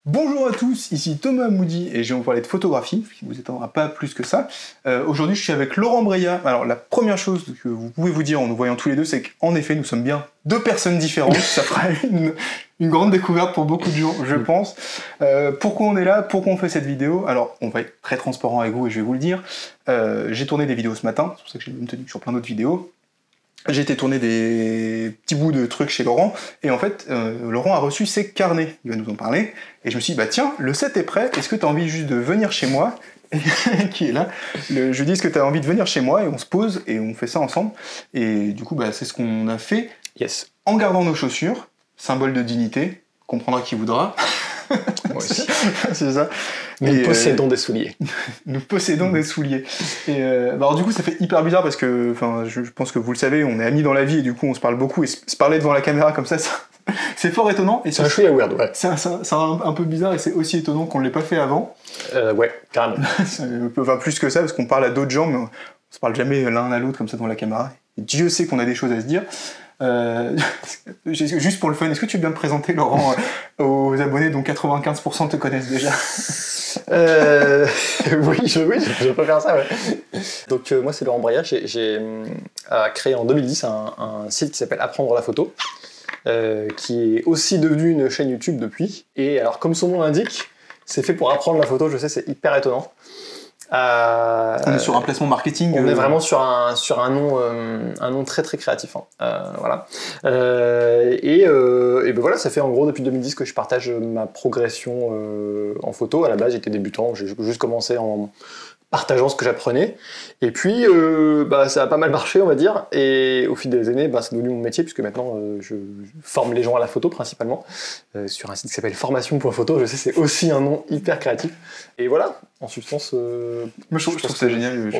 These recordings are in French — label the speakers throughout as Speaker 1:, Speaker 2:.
Speaker 1: Bonjour à tous, ici Thomas Moody et je vais vous parler de photographie, qui vous étendra pas plus que ça. Aujourd'hui je suis avec Laurent Breillat. Alors la première chose que vous pouvez vous dire en nous voyant tous les deux, c'est qu'en effet nous sommes bien deux personnes différentes. Ça fera une grande découverte pour beaucoup de gens, je pense. Pourquoi on est là, pourquoi on fait cette vidéo? Alors on va être très transparent avec vous et je vais vous le dire. J'ai tourné des vidéos ce matin, c'est pour ça que j'ai même tenu sur plein d'autres vidéos. J'ai été tourner des petits bouts de trucs chez Laurent, et en fait, Laurent a reçu ses carnets, il va nous en parler, et je me suis dit, bah tiens, le set est prêt, est-ce que tu as envie juste de venir chez moi? Qui est là? Je lui dis, est-ce que tu as envie de venir chez moi? Et on se pose, et on fait ça ensemble, et du coup, bah, c'est ce qu'on a fait,
Speaker 2: yes.
Speaker 1: En gardant nos chaussures, symbole de dignité, comprendra qui voudra.
Speaker 2: Moi aussi.
Speaker 1: C'est ça.
Speaker 2: Nous possédons des souliers.
Speaker 1: Nous possédons des souliers. Et alors du coup, ça fait hyper bizarre parce que, je pense que vous le savez, on est amis dans la vie et du coup, on se parle beaucoup et se parler devant la caméra comme ça c'est fort étonnant. Et
Speaker 2: c'est un chouïa weird, ouais.
Speaker 1: C'est un peu bizarre et c'est aussi étonnant qu'on ne l'ait pas fait avant.
Speaker 2: Ouais, carrément.
Speaker 1: Enfin, plus que ça, parce qu'on parle à d'autres gens, mais on se parle jamais l'un à l'autre comme ça devant la caméra. Et Dieu sait qu'on a des choses à se dire. Juste pour le fun, est-ce que tu veux bien te présenter, Laurent, aux abonnés dont 95% te connaissent déjà?
Speaker 2: Oui, je peux faire ça, ouais. Donc moi c'est Laurent Breillat, j'ai créé en 2010 un site qui s'appelle Apprendre la photo, qui est aussi devenu une chaîne YouTube depuis. Et alors comme son nom l'indique, c'est fait pour apprendre la photo, je sais, c'est hyper étonnant.
Speaker 1: On est sur un placement marketing.
Speaker 2: On est vraiment sur un nom très très créatif. Voilà. Et ben voilà, ça fait en gros depuis 2010 que je partage ma progression en photo. À la base, j'étais débutant, j'ai juste commencé en partageant ce que j'apprenais. Et puis, ça a pas mal marché, on va dire. Et au fil des années, c'est devenu mon métier, puisque maintenant, je forme les gens à la photo, principalement, sur un site qui s'appelle formation.photo. Je sais, c'est aussi un nom hyper créatif. Et voilà, en substance...
Speaker 1: Moi, je trouve ça génial.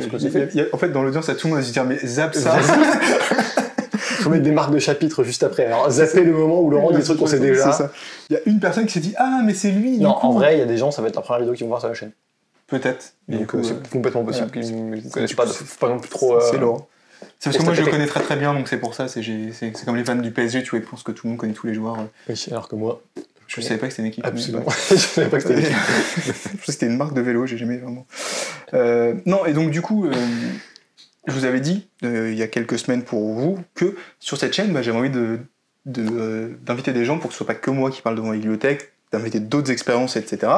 Speaker 1: En fait, dans l'audience, il y a tout le monde à se dire, mais zap ça.
Speaker 2: Il faut mettre des marques de chapitre juste après. Alors, zapper le moment où Laurent dit des trucs qu'on sait déjà.
Speaker 1: Ça. Il y a une personne qui s'est dit, ah, mais c'est lui.
Speaker 2: Non, en vrai, il y a des gens, ça va être la première vidéo qu'ils vont voir sur la chaîne.
Speaker 1: Peut-être.
Speaker 2: Donc c'est complètement possible qu'ils ne connaissent pas, pas non plus trop...
Speaker 1: C'est Laurent. C'est parce que moi je le connais très très bien, donc c'est pour ça, c'est comme les fans du PSG, tu vois, ils pensent que tout le monde connaît tous les joueurs.
Speaker 2: Oui, alors que moi...
Speaker 1: Je savais pas que c'était une équipe.
Speaker 2: Absolument. Je savais pas que c'était une équipe.
Speaker 1: Je pensais que c'était une marque de vélo, j'ai jamais vraiment... Non, et donc du coup, je vous avais dit, il y a quelques semaines pour vous, que sur cette chaîne, j'avais envie d'inviter des gens pour que ce soit pas que moi qui parle devant la bibliothèque, d'inviter d'autres expériences, etc.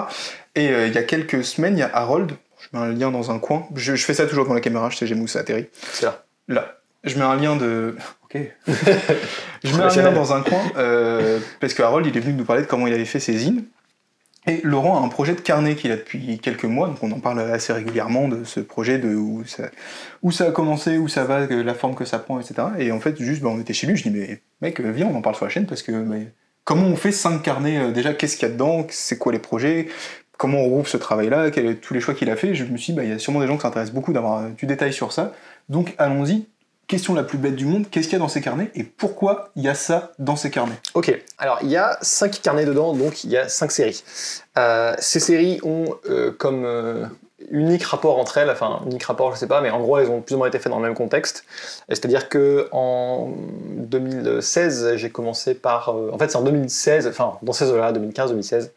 Speaker 1: Et il y a quelques semaines, il y a Harold, je mets un lien dans un coin, je fais ça toujours devant la caméra, je sais jamais où ça atterrit.
Speaker 2: C'est là.
Speaker 1: Là. Je mets un lien de... Ok. Je mets un lien dans un coin, parce que Harold, il est venu nous parler de comment il avait fait ses zines. Et Laurent a un projet de carnet qu'il a depuis quelques mois, donc on en parle assez régulièrement de ce projet, de où ça a commencé, où ça va, la forme que ça prend, etc. Et en fait, juste, on était chez lui, je dis, mais mec, viens, on en parle sur la chaîne, parce que... comment on fait 5 carnets déjà, qu'est-ce qu'il y a dedans, c'est quoi les projets, comment on regroupe ce travail-là, tous les choix qu'il a fait. Je me suis dit, il y a sûrement des gens qui s'intéressent beaucoup d'avoir du détail sur ça. Donc allons-y, question la plus bête du monde, qu'est-ce qu'il y a dans ces carnets et pourquoi il y a ça dans ces carnets?
Speaker 2: Ok, alors il y a 5 carnets dedans, donc il y a 5 séries. Ces séries ont comme... unique rapport entre elles, enfin unique rapport je sais pas, mais en gros elles ont plus ou moins été faites dans le même contexte. C'est-à-dire que en 2016 j'ai commencé par... en fait c'est en 2016, enfin dans ces eaux-là, 2015-2016,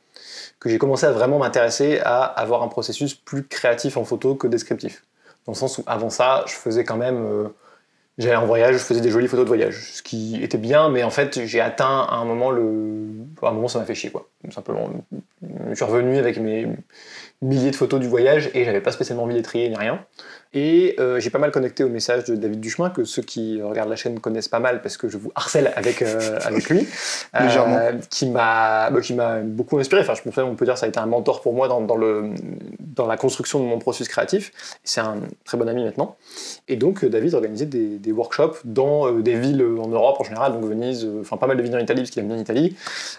Speaker 2: que j'ai commencé à vraiment m'intéresser à avoir un processus plus créatif en photo que descriptif. Dans le sens où avant ça, je faisais quand même... j'allais en voyage, je faisais des jolies photos de voyage, ce qui était bien, mais en fait j'ai atteint à un moment ça m'a fait chier quoi. Simplement, je suis revenu avec mes milliers de photos du voyage et j'avais pas spécialement envie de les trier ni rien. Et j'ai pas mal connecté au message de David Duchemin, que ceux qui regardent la chaîne connaissent pas mal parce que je vous harcèle avec lui, qui m'a beaucoup inspiré. Enfin, on peut dire que ça a été un mentor pour moi dans la construction de mon processus créatif. C'est un très bon ami maintenant. Et donc David organisait des workshops dans des villes en Europe en général, donc Venise, pas mal de villes en Italie parce qu'il aime bien l'Italie.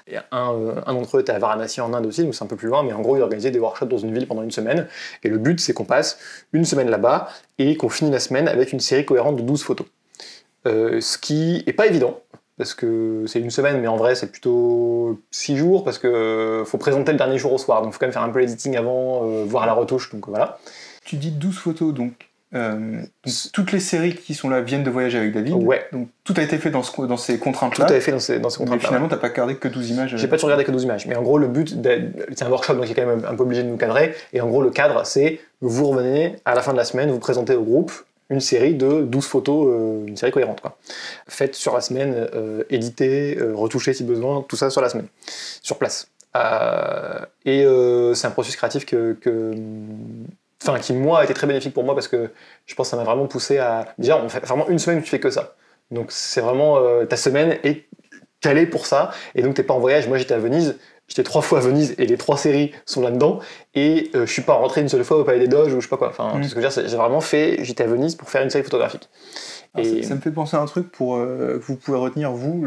Speaker 2: Et un d'entre eux était à Varanasi en Inde aussi, donc c'est un peu plus loin, mais en gros il organisait des workshops dans une ville pendant une semaine. Et le but c'est qu'on passe une semaine là-bas et qu'on finit la semaine avec une série cohérente de 12 photos. Ce qui est pas évident, parce que c'est une semaine, mais en vrai c'est plutôt 6 jours, parce que faut présenter le dernier jour au soir, donc faut quand même faire un peu l'éditing avant, voir la retouche, donc voilà.
Speaker 1: Tu dis 12 photos, donc Donc, toutes les séries qui sont là viennent de Voyage avec David.
Speaker 2: Ouais.
Speaker 1: Donc tout a été fait dans ces contraintes-là.
Speaker 2: Tout a été fait dans ces contraintes-là.
Speaker 1: Mais finalement, t'as pas gardé que 12 images.
Speaker 2: J'ai pas toujours regardé que 12 images. Mais en gros, le but, c'est un workshop, donc il est quand même un peu obligé de nous cadrer. Et en gros, le cadre, c'est vous revenez à la fin de la semaine, vous présentez au groupe une série de 12 photos, une série cohérente, quoi. Faite sur la semaine, éditée, retouchée si besoin, tout ça sur la semaine, sur place. C'est un processus créatif qui moi a été très bénéfique pour moi parce que je pense que ça m'a vraiment poussé à... Déjà, on fait vraiment une semaine où tu fais que ça. Donc c'est vraiment ta semaine est calée pour ça. Et donc t'es pas en voyage. Moi j'étais à Venise, j'étais 3 fois à Venise et les 3 séries sont là-dedans. Et je suis pas rentré une seule fois au Palais des Doges ou je sais pas quoi. Enfin, ce que je veux dire, j'ai vraiment j'étais à Venise pour faire une série photographique.
Speaker 1: Et ça me fait penser à un truc pour que vous pouvez retenir, vous,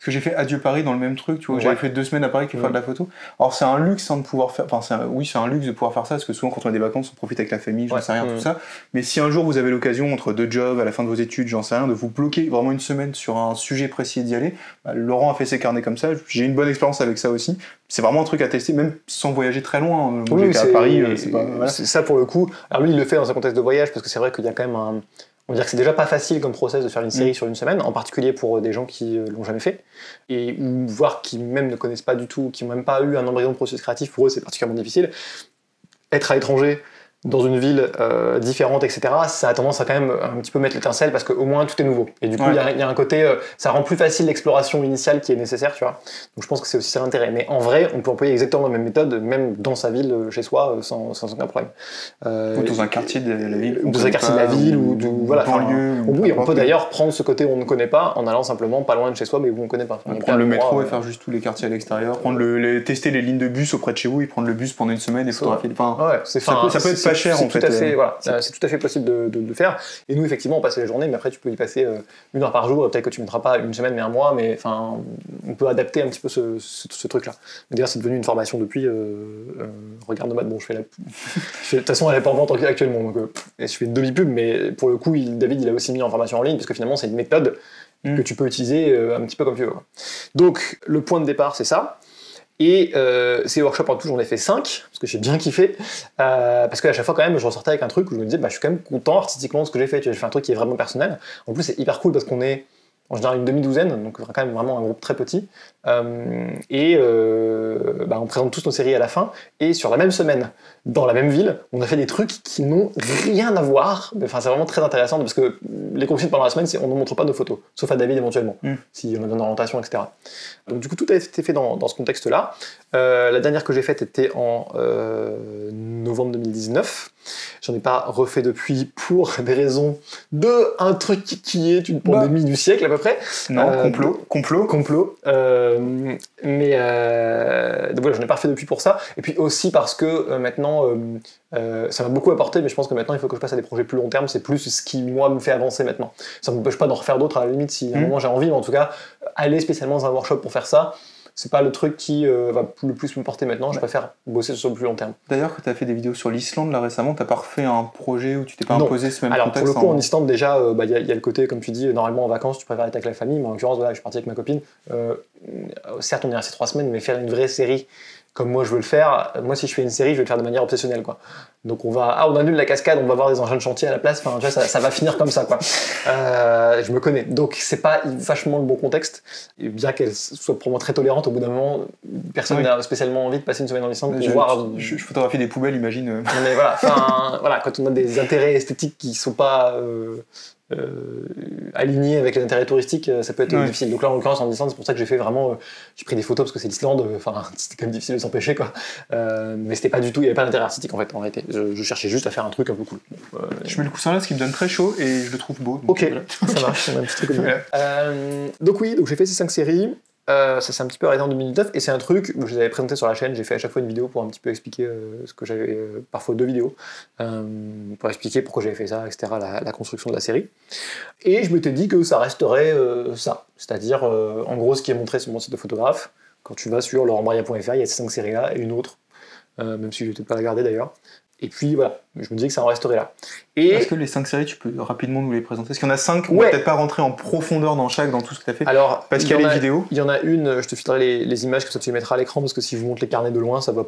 Speaker 1: parce que j'ai fait Adieu Paris dans le même truc, tu vois, j'avais fait 2 semaines à Paris qui faire de la photo. Alors c'est un luxe de pouvoir faire, c'est un luxe de pouvoir faire ça, parce que souvent quand on a des vacances, on profite avec la famille, j'en sais rien, tout ça. Mais si un jour vous avez l'occasion, entre 2 jobs, à la fin de vos études, j'en sais rien, de vous bloquer vraiment une semaine sur un sujet précis et d'y aller, Laurent a fait ses carnets comme ça, j'ai une bonne expérience avec ça aussi. C'est vraiment un truc à tester, même sans voyager très loin. Moi j'étais à Paris, c'est pas... Voilà.
Speaker 2: C'est ça pour le coup. Alors lui il le fait dans un contexte de voyage, parce que c'est vrai qu'il y a quand même on va dire que c'est déjà pas facile comme process de faire une série sur une semaine, en particulier pour des gens qui l'ont jamais fait, ou voire qui même ne connaissent pas du tout, qui n'ont même pas eu un embryon de processus créatif, pour eux c'est particulièrement difficile. Être à l'étranger, dans une ville différente, etc., ça a tendance à quand même un petit peu mettre l'étincelle parce qu'au moins tout est nouveau. Et du coup, il y a un côté, ça rend plus facile l'exploration initiale qui est nécessaire, tu vois. Donc je pense que c'est aussi ça l'intérêt. Mais en vrai, on peut employer exactement la même méthode, même dans sa ville, chez soi, sans aucun problème.
Speaker 1: Ou dans un quartier de la ville.
Speaker 2: Ou dans un quartier de la ville, ou voilà. Oui, on peut d'ailleurs prendre ce côté où on ne connaît pas en allant simplement pas loin de chez soi, mais où on ne connaît pas.
Speaker 1: Prendre le métro et faire juste tous les quartiers à l'extérieur, tester les lignes de bus auprès de chez vous et prendre le bus pendant une semaine et photographier. Ça peut être pas cher en fait.
Speaker 2: C'est tout à fait possible de le faire. Et nous, effectivement, on passe les journées, mais après, tu peux y passer 1 heure par jour. Peut-être que tu ne mettras pas une semaine, mais un mois, mais enfin, on peut adapter un petit peu ce truc-là. D'ailleurs, c'est devenu une formation depuis. Regarde Nomade, bon, de toute façon, elle n'est pas en vente actuellement, donc je fais une demi-pub, mais pour le coup, David, il a aussi mis en formation en ligne, parce que finalement, c'est une méthode que tu peux utiliser un petit peu comme tu veux. Donc, le point de départ, c'est ça. Et ces workshops en tout, j'en ai fait 5, parce que j'ai bien kiffé, parce qu'à chaque fois quand même je ressortais avec un truc où je me disais je suis quand même content artistiquement de ce que j'ai fait, j'ai fait un truc qui est vraiment personnel. En plus c'est hyper cool parce qu'on est en général une demi-douzaine, donc quand même vraiment un groupe très petit, on présente tous nos séries à la fin, et sur la même semaine, dans la même ville, on a fait des trucs qui n'ont rien à voir, enfin c'est vraiment très intéressant, parce que les consignes pendant la semaine, c'est on ne montre pas nos photos, sauf à David éventuellement, si on a besoin d'orientation, etc. Donc du coup tout a été fait dans ce contexte-là. La dernière que j'ai faite était en novembre 2019. J'en ai pas refait depuis pour des raisons de un truc qui est une pandémie du siècle à peu près.
Speaker 1: Non, complot.
Speaker 2: Donc voilà, j'en ai pas refait depuis pour ça. Et puis aussi parce que maintenant, ça m'a beaucoup apporté, mais je pense que maintenant il faut que je passe à des projets plus long terme. C'est plus ce qui moi me fait avancer maintenant. Ça m'empêche pas d'en refaire d'autres à la limite si à un moment j'ai envie, mais en tout cas aller spécialement dans un workshop pour faire ça, c'est pas le truc qui va le plus me porter maintenant, je préfère bosser sur le plus long terme.
Speaker 1: D'ailleurs, quand tu as fait des vidéos sur l'Islande là récemment, t'as pas refait un projet où tu t'es pas imposé ce même contexte?
Speaker 2: Alors pour le coup, en Islande déjà, y a le côté, comme tu dis, normalement en vacances, tu préfères être avec la famille, mais en l'occurrence, voilà, je suis parti avec ma copine. Certes, on est resté 3 semaines, mais faire une vraie série comme moi je veux le faire, moi si je fais une série, je vais le faire de manière obsessionnelle, quoi. Donc on annule la cascade, on va voir des engins de chantier à la place, enfin tu vois, ça va finir comme ça, quoi. Je me connais, donc c'est pas vachement le bon contexte, et bien qu'elle soit probablement très tolérante, au bout d'un moment, personne n'a spécialement envie de passer une semaine en Islande pour voir...
Speaker 1: Je photographie des poubelles, imagine.
Speaker 2: Mais voilà, quand on a des intérêts esthétiques qui sont pas... aligné avec les intérêts touristiques, ça peut être difficile. Donc là, en l'occurrence, en Islande, c'est pour ça que j'ai fait vraiment... j'ai pris des photos parce que c'est l'Islande, c'était quand même difficile de s'empêcher, quoi. Mais c'était pas du tout... Il n'y avait pas d'intérêt artistique, en fait, en réalité. Je cherchais juste à faire un truc un peu cool.
Speaker 1: Je mets le coussin là, ce qui me donne très chaud, et je le trouve beau.
Speaker 2: Ok, voilà. Ça marche, on a un petit truc comme ça. Donc j'ai fait ces 5 séries. Ça s'est un petit peu arrêté en 2019 et c'est un truc que je les avais présenté sur la chaîne. J'ai fait à chaque fois une vidéo pour un petit peu expliquer ce que j'avais, parfois 2 vidéos, pour expliquer pourquoi j'avais fait ça, etc., la construction de la série. Et je m'étais dit que ça resterait ça, c'est-à-dire en gros ce qui est montré sur mon site de photographe. Quand tu vas sur laurentbria.fr, il y a ces 5 séries-là et une autre, même si je vais peut-être pas la garder d'ailleurs. Et puis voilà, je me disais que ça en resterait là. Et
Speaker 1: est-ce que les 5 séries, tu peux rapidement nous les présenter? Est-ce qu'il y en a 5? On
Speaker 2: Ouais.
Speaker 1: va peut-être pas rentrer en profondeur dans chaque, dans tout ce que tu as fait.
Speaker 2: alors,
Speaker 1: Parce qu'il y a les vidéos.
Speaker 2: Il y en a une, je te filerai les images, que ça tu les mettras à l'écran, parce que si je vous montre les carnets de loin, ça va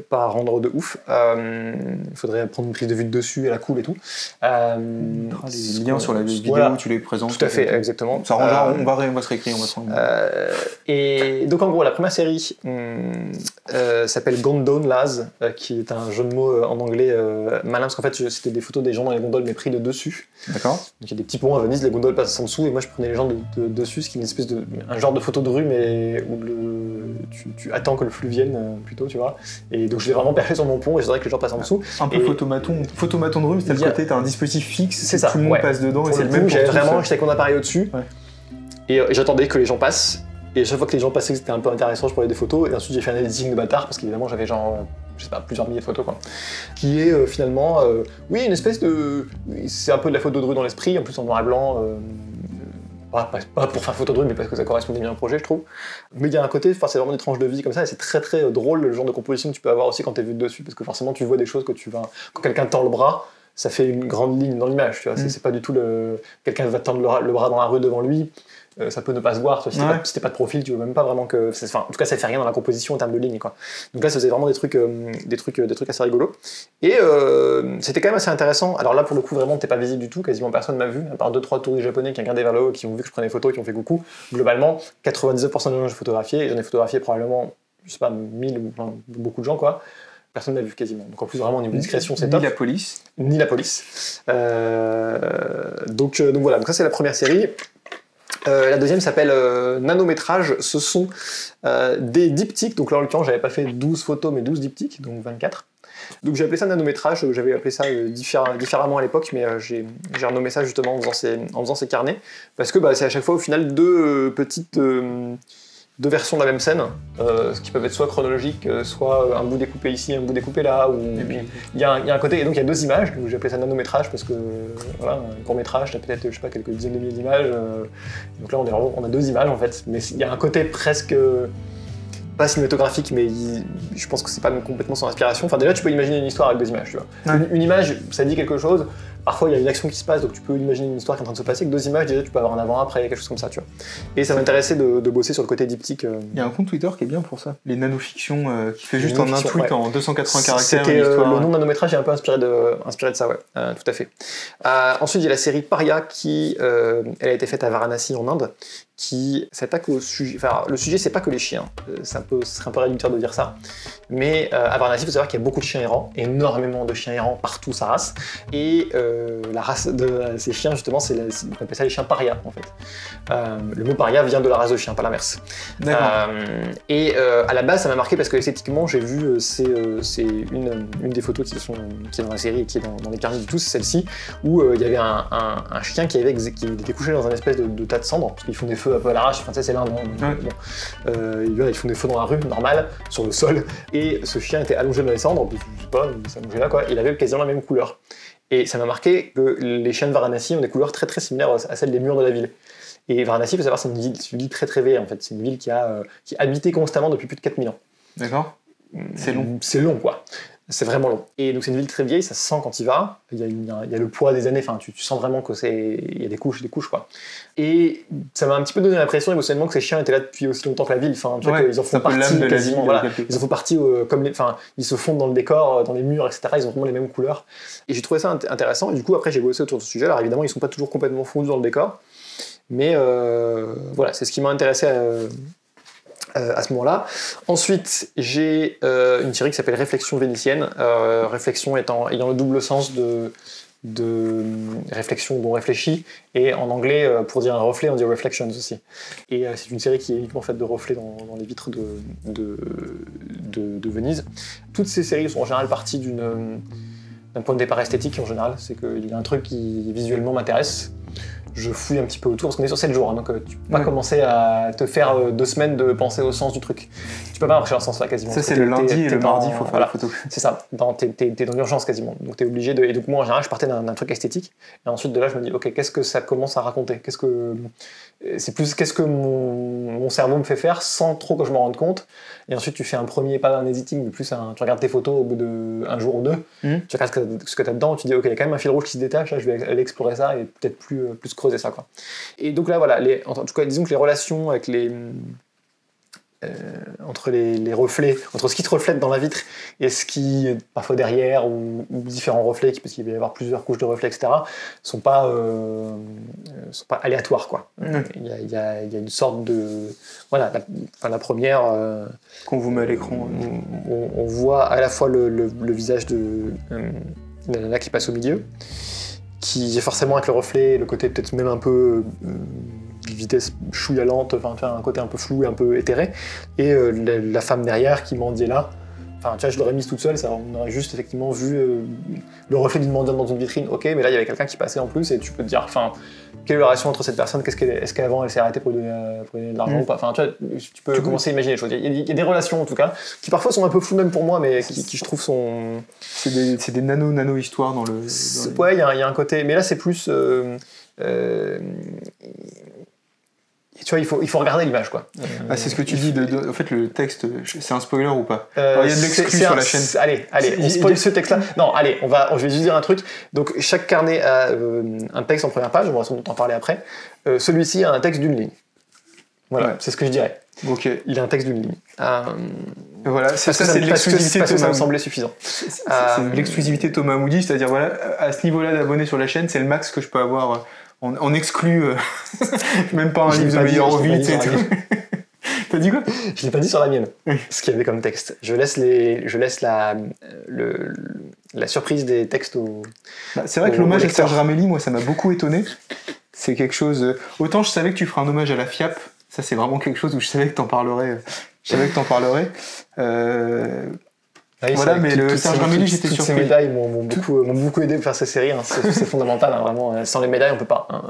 Speaker 2: pas rendre de ouf. Il faudrait prendre une prise de vue de dessus à la cool et tout.
Speaker 1: On mettra les liens sur la vidéo,
Speaker 2: voilà.
Speaker 1: tu les présentes.
Speaker 2: Tout à fait, exactement.
Speaker 1: Ça arrangera, on va se réécrire, on va se rendre.
Speaker 2: Et donc en gros, la première série s'appelle Gondone Laz, qui est un jeu de mots en anglais malin, parce qu'en fait c'était des photos des gens dans les gondoles mais pris de dessus.
Speaker 1: D'accord.
Speaker 2: Donc il y a des petits ponts à Venise, les gondoles passent en dessous, et moi je prenais les gens de dessus, ce qui est une espèce de un genre de photo de rue, mais où tu attends que le flux vienne plutôt, tu vois. Et donc je l'ai vraiment perché sur mon pont et j'aimerais que les gens passent en dessous.
Speaker 1: Un peu photomaton de rue, c'est le côté, t'as un dispositif fixe,
Speaker 2: c'est ça,
Speaker 1: tout le monde passe dedans, et c'est le même pour
Speaker 2: j'avais
Speaker 1: tous.
Speaker 2: vraiment, j'étais avec mon appareil au-dessus,
Speaker 1: Ouais.
Speaker 2: et j'attendais que les gens passent. Et à chaque fois que les gens passaient, c'était un peu intéressant, je prenais des photos. Et ensuite, j'ai fait un editing de bâtard, parce qu'évidemment, j'avais genre, je sais pas, plusieurs milliers de photos, quoi. Qui est finalement, oui, une espèce de. C'est un peu de la photo de rue dans l'esprit, en plus en noir et blanc. Pas pour faire photo de rue, mais parce que ça correspondait bien au projet, je trouve. Mais il y a un côté, c'est vraiment des tranches de vie comme ça, et c'est très très drôle le genre de composition que tu peux avoir aussi quand t'es vu de dessus, parce que forcément, tu vois des choses que tu vas. Quand quelqu'un tend le bras, ça fait une grande ligne dans l'image, tu vois. C'est pas du tout quelqu'un va tendre le bras dans la rue devant lui. Ça peut ne pas se voir, si t'es pas de profil, tu veux même pas vraiment que. Enfin, en tout cas, ça fait rien dans la composition en termes de ligne, quoi. Donc là, ça faisait vraiment des trucs assez rigolos. Et c'était quand même assez intéressant. Alors là, pour le coup, vraiment, t'es pas visible du tout, quasiment personne m'a vu, à part 2-3 touristes japonais qui ont regardé vers le haut, qui ont vu que je prenais des photos, qui ont fait coucou. Globalement, 99% des gens que j'ai photographiés, et j'en ai photographié probablement, je sais pas, 1000 ou enfin, beaucoup de gens, quoi. Personne n'a vu quasiment. Donc en plus, vraiment, au niveau de discrétion, c'est top.
Speaker 1: Ni la police.
Speaker 2: Ni la police. Donc voilà, donc ça, c'est la première série. La deuxième s'appelle Nanométrage. Ce sont des diptyques. Donc là, en l'occurrence, j'avais pas fait 12 photos, mais 12 diptyques, donc 24. Donc j'ai appelé ça Nanométrage. J'avais appelé ça différemment à l'époque, mais j'ai renommé ça justement en faisant ces carnets. Parce que c'est à chaque fois, au final, deux versions de la même scène, ce qui peuvent être soit chronologiques, soit un bout découpé ici, un bout découpé là, ou il y a un côté, et donc il y a 2 images, donc j'ai appelé ça nanométrage parce que voilà, un court métrage, t'as peut-être, je sais pas, quelques dizaines de milliers d'images, donc là on a 2 images en fait, mais il y a un côté presque, pas cinématographique, mais je pense que c'est pas complètement sans inspiration, enfin déjà tu peux imaginer une histoire avec 2 images, tu vois. Ouais. Une image, ça dit quelque chose. Parfois, il y a une action qui se passe, donc tu peux imaginer une histoire qui est en train de se passer. Avec 2 images, déjà, tu peux avoir un avant-après, quelque chose comme ça, tu vois. Et ça m'intéressait de bosser sur le côté diptyque.
Speaker 1: Il y a un compte Twitter qui est bien pour ça. Les nanofictions, qui fait juste en un tweet, en 280 caractères.
Speaker 2: C'était le nom de nanométrage est un peu inspiré de ça, ouais. Tout à fait. Ensuite, il y a la série Paria qui, elle a été faite à Varanasi en Inde, qui s'attaque au sujet. Enfin, le sujet, c'est pas que les chiens. Ce serait un peu réducteur de dire ça. Mais à Varanasi, il faut savoir qu'il y a beaucoup de chiens errants, énormément de chiens errants partout sa race. Et la race de ces chiens, justement, on appelle ça les chiens parias, en fait. Le mot paria vient de la race de chiens, pas l'inverse. Et à la base, ça m'a marqué parce que esthétiquement, j'ai vu, c'est une des photos qui est dans la série et qui est dans les carnets du tout, c'est celle-ci, où il y avait un chien qui était couché dans un espèce de tas de cendres, parce qu'ils font des feux un peu à l'arrache, enfin, tu sais, c'est l'Inde, ils font des feux dans la rue, normal, sur le sol, et ce chien était allongé dans les cendres, je sais pas, il s'allongeait là, quoi, il avait quasiment la même couleur. Et ça m'a marqué que les chiens de Varanasi ont des couleurs très très similaires à celles des murs de la ville. Et Varanasi, il faut savoir, c'est une ville très très vieille, en fait. C'est une ville qui est habitée constamment depuis plus de 4000 ans. D'accord. C'est long. C'est long, quoi. C'est vraiment long. Et donc c'est une ville très vieille, ça se sent quand il va. Il y a le poids des années, enfin tu sens vraiment que il y a des couches, quoi. Et ça m'a un petit peu donné l'impression émotionnellement que ces chiens étaient là depuis aussi longtemps que la ville. Enfin, tu vois qu'ils en font partie quasiment. Voilà. Ils en font partie ils se fondent dans le décor, dans les murs, etc. Ils ont vraiment les mêmes couleurs. Et j'ai trouvé ça intéressant. Et du coup après j'ai bossé autour de ce sujet. Alors évidemment ils sont pas toujours complètement fondus dans le décor, mais voilà, c'est ce qui m'a intéressé à ce moment-là. Ensuite, j'ai une série qui s'appelle Réflexion vénitienne. Réflexion ayant le double sens de réflexion dont réfléchit, et en anglais, pour dire un reflet, on dit reflections aussi. Et c'est une série qui est uniquement faite de reflets dans les vitres de Venise. Toutes ces séries sont en général parties d'un point de départ esthétique en général, c'est qu'il y a un truc qui visuellement m'intéresse. je fouille un petit peu autour, parce qu'on est sur 7 jours, hein, donc tu peux pas commencer à te faire 2 semaines de penser au sens du truc. Tu peux pas marcher dans ce sens-là quasiment.
Speaker 1: Ça, c'est le lundi et le mardi, il faut faire la photo.
Speaker 2: C'est ça, t'es dans l'urgence quasiment. Donc t'es obligé de. Et donc moi, en général, je partais d'un truc esthétique, et ensuite de là, je me dis, ok, qu'est-ce que ça commence à raconter? Qu'est-ce que mon cerveau me fait faire sans trop que je m'en rende compte? Et ensuite, tu fais un premier, pas un editing, mais plus tu regardes tes photos au bout d'un jour ou deux, tu regardes ce que tu as dedans, tu dis, ok, il y a quand même un fil rouge qui se détache, là, je vais aller explorer ça et peut-être plus creuser ça, quoi. Et donc là, voilà, en tout cas, disons que les relations avec entre les reflets, entre ce qui te reflète dans la vitre et ce qui est parfois derrière ou différents reflets, parce qu'il va y avoir plusieurs couches de reflets, etc., sont pas aléatoires, quoi. Il y a une sorte de... Voilà, la première...
Speaker 1: Qu'on vous met à l'écran.
Speaker 2: On voit à la fois le visage de la nana qui passe au milieu, qui est forcément avec le reflet, le côté peut-être même un peu... vitesse chouïa lente, enfin un côté un peu flou et un peu éthéré, et la femme derrière qui mendiait là. Enfin, tu vois, je l'aurais mise toute seule, on aurait juste effectivement vu le reflet d'une mendiante dans une vitrine, ok, mais là il y avait quelqu'un qui passait en plus, et tu peux te dire, enfin, quelle est la relation entre cette personne, est-ce qu'avant elle s'est arrêtée pour lui donner de l'argent ou pas, enfin, tu vois, tu peux commencer à imaginer les choses. Il y a des relations en tout cas, qui parfois sont un peu floues même pour moi, mais qui je trouve sont...
Speaker 1: C'est des nano-histoires dans le...
Speaker 2: Ouais, il y a un côté, mais là c'est plus... tu vois, il faut regarder l'image, quoi.
Speaker 1: C'est ce que tu dis. En fait, le texte, c'est un spoiler ou pas? Alors, il y a de l'exclu sur la chaîne.
Speaker 2: Allez, on spoil ce texte-là. Non, allez, je vais juste dire un truc. Donc, chaque carnet a un texte en première page, on va sans doute en parler après. Celui-ci a un texte d'une ligne. Voilà, c'est ce que je dirais.
Speaker 1: Ok.
Speaker 2: Il a un texte d'une ligne.
Speaker 1: Voilà, c'est de l'exclusivité.
Speaker 2: Ça me semblait suffisant.
Speaker 1: C'est de l'exclusivité Thomas Moody, c'est-à-dire, voilà, à ce niveau-là d'abonnés sur la chaîne, c'est le max que je peux avoir. On exclut même pas un livre de meilleur vite et tout. T'as dit quoi?
Speaker 2: Je l'ai pas dit sur la mienne, ce qu'il y avait comme texte. Je laisse la surprise des textes au...
Speaker 1: c'est vrai que l'hommage à Serge Ramelli, moi, ça m'a beaucoup étonné. C'est quelque chose... Autant je savais que tu ferais un hommage à la FIAP, ça c'est vraiment quelque chose où je savais que t'en parlerais.
Speaker 2: Oui,
Speaker 1: voilà, mais le Serge Ramelli, j'étais surpris.
Speaker 2: Ces médailles m'ont beaucoup aidé pour faire ces séries, hein. C'est fondamental, hein, vraiment. Sans les médailles, on peut pas. Hein.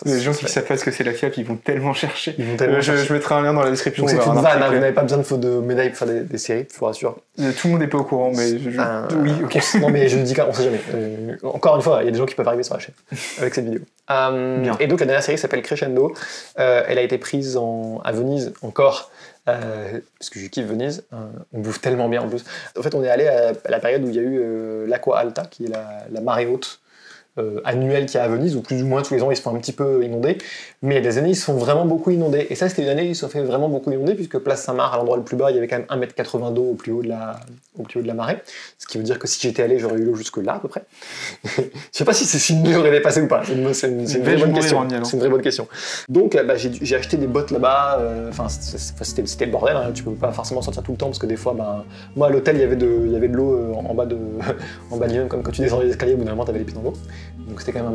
Speaker 1: Les gens qui savent pas ce que c'est la FIAP, ils vont tellement chercher. Je mettrai un lien dans la description.
Speaker 2: Donc c'est une vanne, vous n'avez pas besoin de médailles pour faire des séries, je vous rassure.
Speaker 1: Tout le monde n'est pas au courant, mais oui, ok.
Speaker 2: Non, mais je dis qu'on sait jamais. Encore une fois, il y a des gens qui peuvent arriver sur la chaîne avec cette vidéo. Et donc la dernière série s'appelle Crescendo. Elle a été prise à Venise encore. Parce que je kiffe Venise, on bouffe tellement bien en plus. En fait, on est allé à la période où il y a eu l'Aqua Alta, qui est la marée haute annuelle qu'il y a à Venise, où plus ou moins tous les ans ils se font un petit peu inonder, mais il y a des années ils se font vraiment beaucoup inonder. Et ça, c'était une année où ils se sont fait vraiment beaucoup inonder, puisque Place Saint-Marc, à l'endroit le plus bas, il y avait quand même 1,80 m d'eau au plus haut de la marée. Ce qui veut dire que si j'étais allé, j'aurais eu l'eau jusque là à peu près. Je sais pas si c'est signe j'aurais dépassé ou pas. C'est une vraie bonne question. C'est une vraie bonne question. Donc j'ai acheté des bottes là-bas. Enfin, c'était le bordel. Hein. Tu peux pas forcément sortir tout le temps parce que des fois, moi à l'hôtel il y avait de l'eau en bas de l'immeuble, comme quand tu descendais les escaliers, au bout d'un moment t'avais les pieds dans l'eau. Donc c'est quand même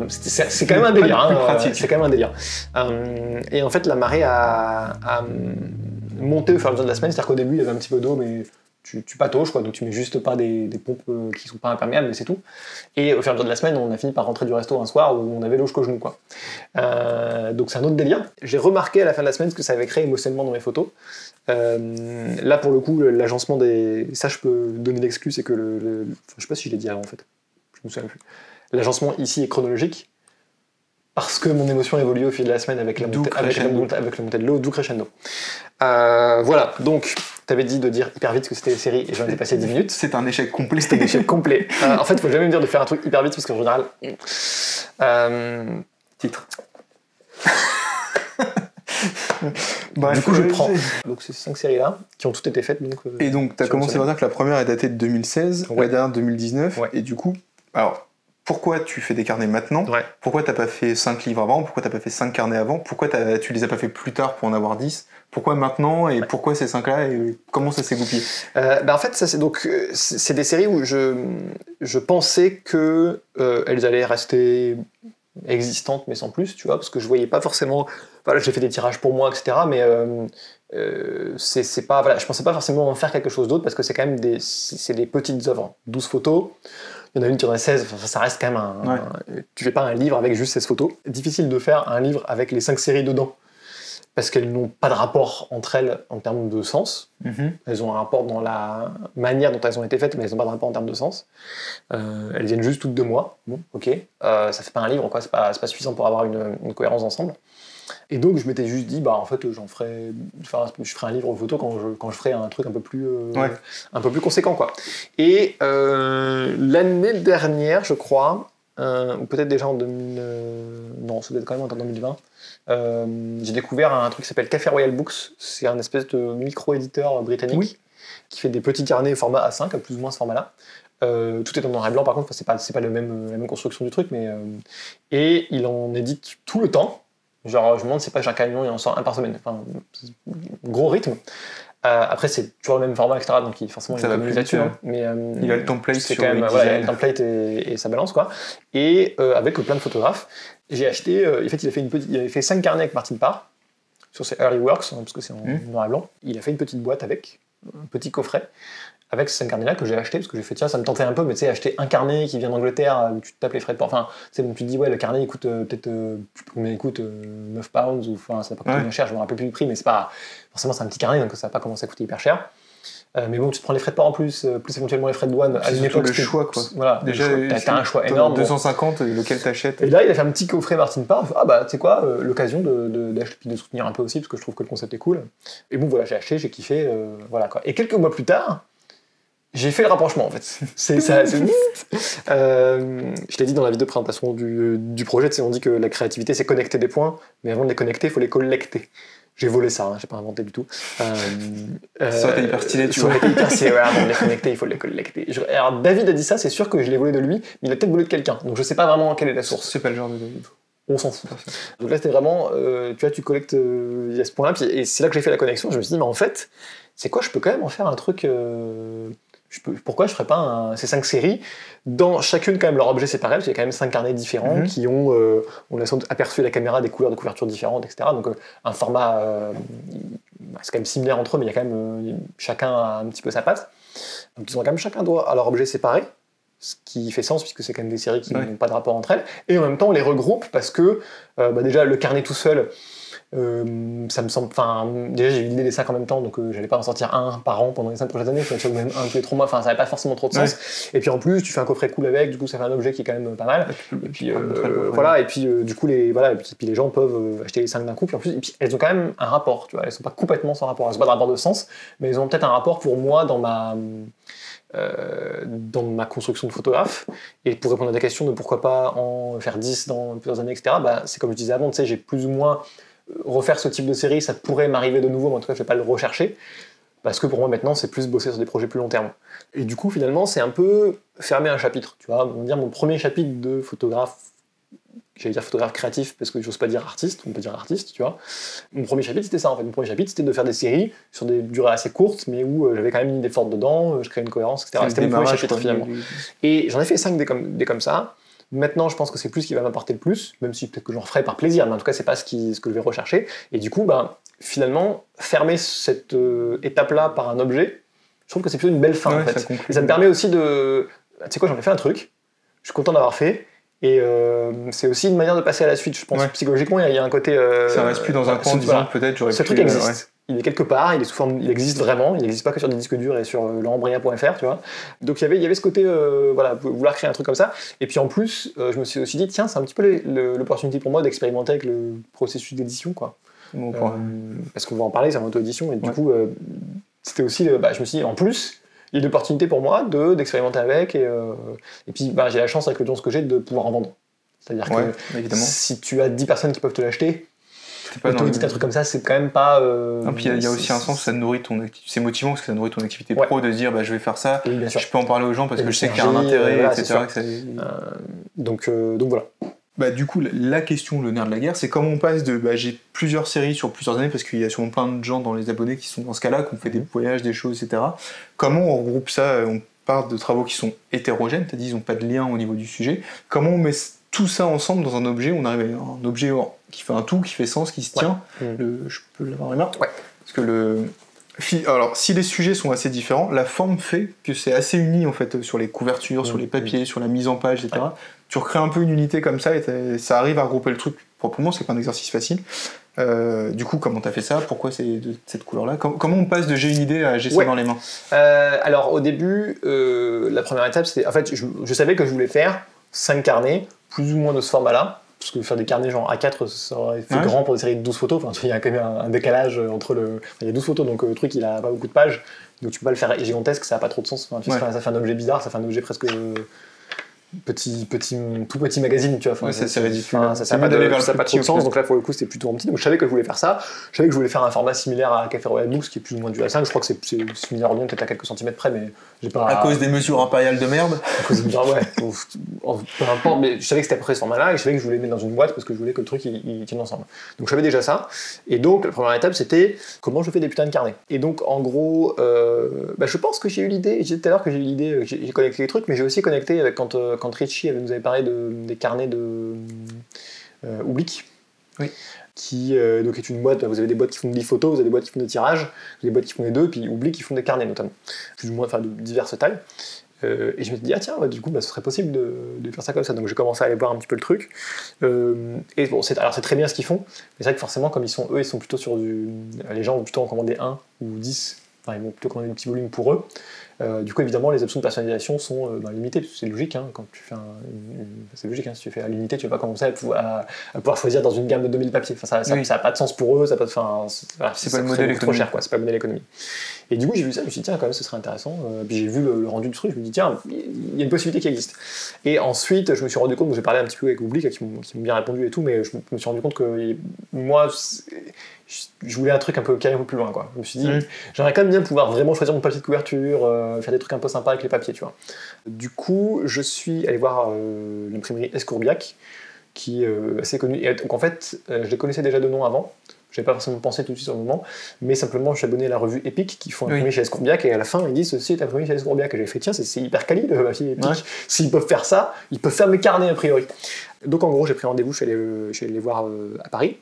Speaker 2: un délire. Hein. C'est quand même un délire. Et en fait, la marée a monté au fur et à mesure de la semaine. C'est-à-dire qu'au début il y avait un petit peu d'eau, mais tu patauges, quoi, donc tu mets juste pas des pompes qui sont pas imperméables, mais c'est tout. Et au fur et à mesure de la semaine, on a fini par rentrer du resto un soir où on avait l'eau jusqu'au genou, quoi. Donc c'est un autre délire. J'ai remarqué à la fin de la semaine ce que ça avait créé émotionnellement dans mes photos. Là, pour le coup, l'agencement des... Ça, je peux donner l'exclu, c'est que Enfin, je sais pas si je l'ai dit avant, en fait. Je me souviens plus. L'agencement ici est chronologique, parce que mon émotion évolue au fil de la semaine avec la montée de l'eau, d'où crescendo. Voilà, donc, t'avais dit de dire hyper vite que c'était des séries et j'en ai passé 10 minutes.
Speaker 1: C'est un échec complet.
Speaker 2: C'était un échec complet. En fait, faut jamais me dire de faire un truc hyper vite parce qu'en général...
Speaker 1: Titre.
Speaker 2: Bref, du coup, je prends. Donc, ces 5 séries-là, qui ont toutes été faites. Donc,
Speaker 1: et donc, t'as commencé par dire que la première est datée de 2016, la dernière de 2019, et du coup, alors... Pourquoi tu fais des carnets maintenant? Pourquoi t'as pas fait 5 livres avant? Pourquoi t'as pas fait 5 carnets avant? Pourquoi tu les as pas fait plus tard pour en avoir 10? Pourquoi maintenant? Et pourquoi ces 5-là? Et comment ça s'est goupillé?
Speaker 2: En fait, ça, c'est des séries où je pensais que elles allaient rester existantes, mais sans plus, tu vois, parce que je voyais pas forcément... Voilà, j'ai fait des tirages pour moi, etc., mais c'est pas... Voilà, je pensais pas forcément en faire quelque chose d'autre, parce que c'est quand même des petites œuvres. 12 photos. Il y en a une qui en a 16, enfin, ça reste quand même tu fais pas un livre avec juste 16 photos. Difficile de faire un livre avec les 5 séries dedans, parce qu'elles n'ont pas de rapport entre elles en termes de sens. Elles ont un rapport dans la manière dont elles ont été faites, mais elles n'ont pas de rapport en termes de sens. Elles viennent juste toutes de moi. Bon, ok. Ça fait pas un livre, quoi. C'est pas suffisant pour avoir une cohérence d'ensemble. Et donc je m'étais juste dit, bah en fait je ferai un livre photo quand je ferai un truc un peu plus conséquent, quoi. Et l'année dernière, je crois, ou peut-être déjà en 2000, non, ça doit être quand même en 2020. J'ai découvert un truc qui s'appelle Café Royal Books. C'est un espèce de micro-éditeur britannique qui fait des petits carnets format A5, plus ou moins ce format-là. Tout est en noir et blanc, par contre, c'est pas la même construction du truc, mais et il en édite tout le temps. Genre, je me demande si c'est pas chaque camion, il en sort un par semaine. Enfin, gros rythme. Après, c'est toujours le même format, etc. Donc, forcément,
Speaker 1: ça va plus vite.
Speaker 2: Mais
Speaker 1: il a le template
Speaker 2: c'est
Speaker 1: sur
Speaker 2: quand même,
Speaker 1: le
Speaker 2: voilà, il a le template et ça balance, quoi. Et avec plein de photographes, j'ai acheté. En fait, il avait fait 5 carnets avec Martin Parr sur ses Early Works, parce que c'est en noir et blanc. Il a fait une petite boîte avec un petit coffret avec ces 5 carnets-là que j'ai acheté, parce que j'ai fait, tiens, ça me tentait un peu, mais tu sais, acheter un carnet qui vient d'Angleterre, où tu te tapes les frais de port, enfin, c'est bon, tu te dis, ouais, le carnet, il coûte peut-être, combien il coûte, 9 pounds, ou enfin, ça n'a pas coûté bien cher, je me rappelle plus le prix, mais c'est pas, forcément, c'est un petit carnet, donc ça n'a pas commencé à coûter hyper cher. Mais bon, tu te prends les frais de port en plus éventuellement les frais de douane.
Speaker 1: À une époque, le choix, quoi.
Speaker 2: Voilà, déjà, t'as un choix énorme.
Speaker 1: 250, lequel t'achètes.
Speaker 2: Et là, il a fait un petit coffret Martin Parr. Ah bah, tu sais quoi, l'occasion d'acheter, puis de soutenir un peu aussi, parce que je trouve que le concept est cool. Et bon, voilà, j'ai acheté, j'ai kiffé, voilà, quoi. Et quelques mois plus tard, j'ai fait le rapprochement, en fait. Je t'ai dit dans la vidéo de présentation du projet, on dit que la créativité, c'est connecter des points, mais avant de les connecter, il faut les collecter. J'ai volé ça, j'ai pas inventé du tout.
Speaker 1: Ça aurait été hyper stylé, tu vois.
Speaker 2: Ça aurait été hyper stylé, ouais, avant de les connecter, il faut les collecter. Alors, David a dit ça, c'est sûr que je l'ai volé de lui, mais il a peut-être volé de quelqu'un, donc je sais pas vraiment quelle est la source.
Speaker 1: C'est pas le genre de David.
Speaker 2: On s'en fout. Donc là, c'était vraiment, tu vois, tu collectes il y a ce point-là, et c'est là que j'ai fait la connexion. Je me suis dit, mais en fait, c'est quoi, je peux quand même en faire un truc. Pourquoi je ferais pas ces 5 séries dans chacune quand même leur objet séparé, parce qu'il y a quand même 5 carnets différents qui ont, on a sans doute aperçu à la caméra des couleurs de couverture différentes, etc. Donc un format, c'est quand même similaire entre eux, mais il y a quand même chacun a un petit peu sa patte. Donc ils ont quand même chacun droit à leur objet séparé, ce qui fait sens puisque c'est quand même des séries qui n'ont pas de rapport entre elles. Et en même temps on les regroupe parce que déjà le carnet tout seul. Ça me semble, enfin, déjà j'ai eu l'idée des 5 en même temps, donc j'allais pas en sortir un par an pendant les 5 prochaines années, ou même un tous les 3 mois, enfin ça n'avait pas forcément trop de sens. Et puis en plus, tu fais un coffret cool avec, du coup ça fait un objet qui est quand même pas mal. Et puis voilà, et puis du coup les gens peuvent acheter les 5 d'un coup, puis en plus, et puis elles ont quand même un rapport, tu vois, elles sont pas complètement sans rapport, elles ont pas de rapport de sens, mais elles ont peut-être un rapport pour moi dans ma construction de photographe. Et pour répondre à ta question de pourquoi pas en faire 10 dans plusieurs années, etc., bah, c'est comme je disais avant, tu sais, j'ai plus ou moins refaire ce type de série, ça pourrait m'arriver de nouveau, mais en tout cas je vais pas le rechercher, parce que pour moi maintenant c'est plus bosser sur des projets plus long terme. Et du coup finalement c'est un peu fermer un chapitre, tu vois, on va dire mon premier chapitre de photographe, j'allais dire photographe créatif parce que j'ose pas dire artiste, on peut dire artiste, tu vois. Mon premier chapitre c'était ça en fait, mon premier chapitre c'était de faire des séries sur des durées assez courtes, mais où j'avais quand même une idée forte dedans, je créais une cohérence, etc. C'était mon premier chapitre finalement. Et j'en ai fait 5 des comme ça. Maintenant, je pense que c'est plus ce qui va m'apporter le plus, même si peut-être que j'en referai par plaisir, mais en tout cas, c'est pas ce que je vais rechercher. Et du coup, finalement, fermer cette étape-là par un objet, je trouve que c'est plutôt une belle fin, en fait. Et ça me permet aussi de... Tu sais quoi, j'en ai fait un truc, je suis content d'avoir fait, et c'est aussi une manière de passer à la suite, je pense. Psychologiquement, il y a un côté...
Speaker 1: ça reste plus dans un coin en disant peut-être j'aurais pu...
Speaker 2: Ce truc existe. Il est quelque part, il est sous forme, il existe vraiment, il n'existe pas que sur des disques durs et sur laurentbria.fr, tu vois. Donc il y avait ce côté, vouloir créer un truc comme ça. Et puis en plus, je me suis aussi dit, tiens, c'est un petit peu l'opportunité pour moi d'expérimenter avec le processus d'édition, quoi. Parce qu'on va en parler, c'est en auto-édition, et du coup, c'était aussi, je me suis dit, en plus, il y a une opportunité pour moi d'expérimenter avec, et puis j'ai la chance avec l'audience que j'ai de pouvoir en vendre. C'est-à-dire que évidemment, si tu as 10 personnes qui peuvent te l'acheter, auto-éditer un truc comme ça, c'est quand même pas...
Speaker 1: puis il y a aussi un sens où ça nourrit ton activité. C'est motivant parce que ça nourrit ton activité pro de se dire je vais faire ça, je peux en parler aux gens parce que je sais qu'il y a un intérêt, etc.
Speaker 2: Donc voilà.
Speaker 1: Du coup, la question, le nerf de la guerre, c'est comment on passe de j'ai plusieurs séries sur plusieurs années, parce qu'il y a sûrement plein de gens dans les abonnés qui sont dans ce cas-là, qui ont fait des voyages, des choses, etc. Comment on regroupe ça? On part de travaux qui sont hétérogènes, t'as dit ils n'ont pas de lien au niveau du sujet. Comment on met tout ça ensemble dans un objet? On arrive à un objet qui fait un tout, qui fait sens, qui se tient. Je peux l'avoir les mains.
Speaker 2: Ouais.
Speaker 1: Parce que Alors, si les sujets sont assez différents, la forme fait que c'est assez uni en fait sur les couvertures, sur les papiers, sur la mise en page, etc. Ouais. Tu recrées un peu une unité comme ça et ça arrive à regrouper le truc proprement, c'est pas un exercice facile. Du coup, comment t'as fait ça? Pourquoi c'est de cette couleur-là? Comment on passe de j'ai une idée à j'ai ça dans les mains?
Speaker 2: Alors, au début, la première étape, c'était... En fait, je savais que je voulais faire 5 carnets, plus ou moins de ce format-là. Parce que faire des carnets genre A4, ça aurait fait grand pour des séries de 12 photos. Enfin, il y a quand même un décalage entre le... Enfin, il y a 12 photos, donc le truc, il a pas beaucoup de pages. Donc tu peux pas le faire gigantesque, ça a pas trop de sens. Enfin, ça fait un objet bizarre, ça fait un objet presque... tout petit magazine, tu vois. Enfin,
Speaker 1: c'est ridicule.
Speaker 2: Ça n'a pas trop de sens, donc là pour le coup c'était plutôt en petit. Donc je savais que je voulais faire ça. Je savais que je voulais faire un format similaire à Café Royal Books, qui est plus ou moins du A5. Je crois que c'est similaire au nom, peut-être à quelques centimètres près, mais j'ai pas.
Speaker 1: À cause des mesures impériales de merde.
Speaker 2: À cause des mesures, ouais. Peu importe, mais je savais que c'était à peu près ce format-là et je savais que je voulais le mettre dans une boîte parce que je voulais que le truc il tienne ensemble. Donc je savais déjà ça. Et donc la première étape c'était comment je fais des putains de carnets. Et donc en gros, je pense que j'ai eu l'idée. J'ai dit tout à l'heure que j'ai eu l'idée, j'ai connecté les trucs, mais j'ai aussi connecté avec quand Richie nous avait parlé des carnets de Oblique,
Speaker 1: oui.
Speaker 2: Qui donc est une boîte. Vous avez des boîtes qui font des photos, vous avez des boîtes qui font des tirages, vous avez des boîtes qui font les deux, puis Oblique qui font des carnets notamment, plus ou moins, enfin de diverses tailles. Et je me suis dit, tiens, du coup, ce serait possible de faire ça comme ça. Donc j'ai commencé à aller voir un petit peu le truc. Et bon, c'est très bien ce qu'ils font, mais c'est vrai que forcément, comme ils sont plutôt sur du. Les gens vont plutôt en commander 1 ou 10, enfin, ils vont plutôt commander des petits volumes pour eux. Du coup, évidemment, les options de personnalisation sont limitées, parce que c'est logique, hein, quand tu fais c'est logique, hein, si tu fais à l'unité, tu vas pas commencer à pouvoir choisir dans une gamme de 2000 papiers. Enfin, ça n'a pas de sens pour eux, c'est
Speaker 1: pas le modèle
Speaker 2: trop cher, quoi, c'est pas le modèle économie. Et du coup, j'ai vu ça, je me suis dit, tiens, quand même, ce serait intéressant. Puis j'ai vu le rendu du truc, je me suis dit, tiens, il y a une possibilité qui existe. Et ensuite, je me suis rendu compte, j'ai parlé un petit peu avec Oblique, qui m'ont bien répondu et tout, mais je me suis rendu compte que moi, je voulais un truc un peu carré, un peu plus loin, quoi. Je me suis dit, j'aimerais quand même bien pouvoir vraiment choisir mon papier de couverture, faire des trucs un peu sympas avec les papiers, tu vois. Du coup, je suis allé voir l'imprimerie Escourbiac, qui est assez connue. Et donc en fait, je les connaissais déjà de nom avant. Je n'avais pas forcément pensé tout de suite sur le moment, mais simplement je suis abonné à la revue Epic qui font imprimer chez Escourbiac, et à la fin ils disent ceci est imprimé chez Escourbiac, et j'ai fait tiens, c'est hyper quali le papier Epic. Ouais. S'ils peuvent faire ça, ils peuvent faire mes carnets a priori. Donc en gros, j'ai pris rendez-vous, je suis allé les voir à Paris.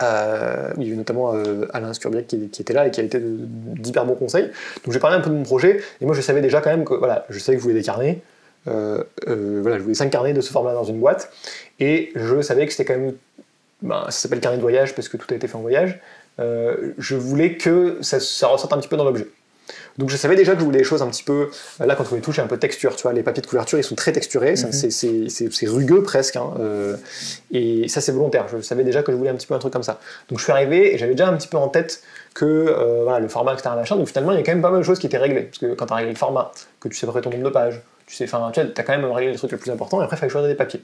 Speaker 2: Il y a eu notamment Alain Escourbiac qui était là et qui a été d'hyper bons conseils. Donc j'ai parlé un peu de mon projet, et moi je savais déjà quand même que voilà, je savais que je voulais des carnets. Voilà, je voulais 5 carnets de ce format dans une boîte, et je savais que c'était quand même. Ça s'appelle carnet de voyage parce que tout a été fait en voyage. Je voulais que ça ressorte un petit peu dans l'objet. Donc je savais déjà que je voulais des choses un petit peu. Là, quand on les touche, il y a un peu de texture. Tu vois, les papiers de couverture, ils sont très texturés. C'est rugueux presque. Hein, et ça, c'est volontaire. Je savais déjà que je voulais un petit peu un truc comme ça. Donc je suis arrivé et j'avais déjà un petit peu en tête que voilà, le format, etc. Machin. Donc finalement, il y a quand même pas mal de choses qui étaient réglées. Parce que quand tu as réglé le format, que tu sais pas ton nombre de pages, tu as quand même réglé les trucs les plus importants. Et après, il fallait choisir des papiers.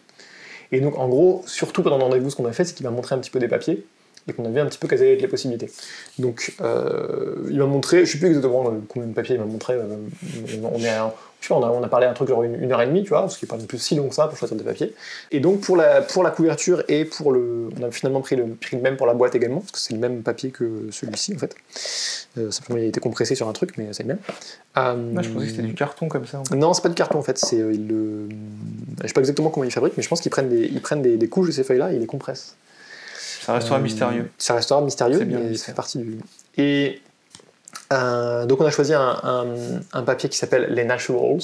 Speaker 2: Et donc, en gros, surtout pendant le rendez-vous, ce qu'on a fait, c'est qu'il m'a montré un petit peu des papiers et qu'on a vu un petit peu quelles allaient être les possibilités. Donc, il m'a montré, je ne sais plus exactement combien de papiers il m'a montré. On a parlé un truc genre une heure et demie, tu vois, ce qui n'est pas non plus si long que ça pour choisir des papiers. Et donc, pour la couverture et pour on a finalement pris le même pour la boîte également, parce que c'est le même papier que celui-ci en fait. Simplement, il a été compressé sur un truc, mais c'est le même.
Speaker 1: Je pensais que c'était du carton comme ça.
Speaker 2: Non, c'est pas du carton en fait. Je sais pas exactement comment ils fabriquent, mais je pense qu'ils prennent des couches de ces feuilles-là et ils les compressent.
Speaker 1: Ça restera mystérieux.
Speaker 2: Ça restera mystérieux, mais ça fait partie du. Et donc on a choisi un papier qui s'appelle les Naturals.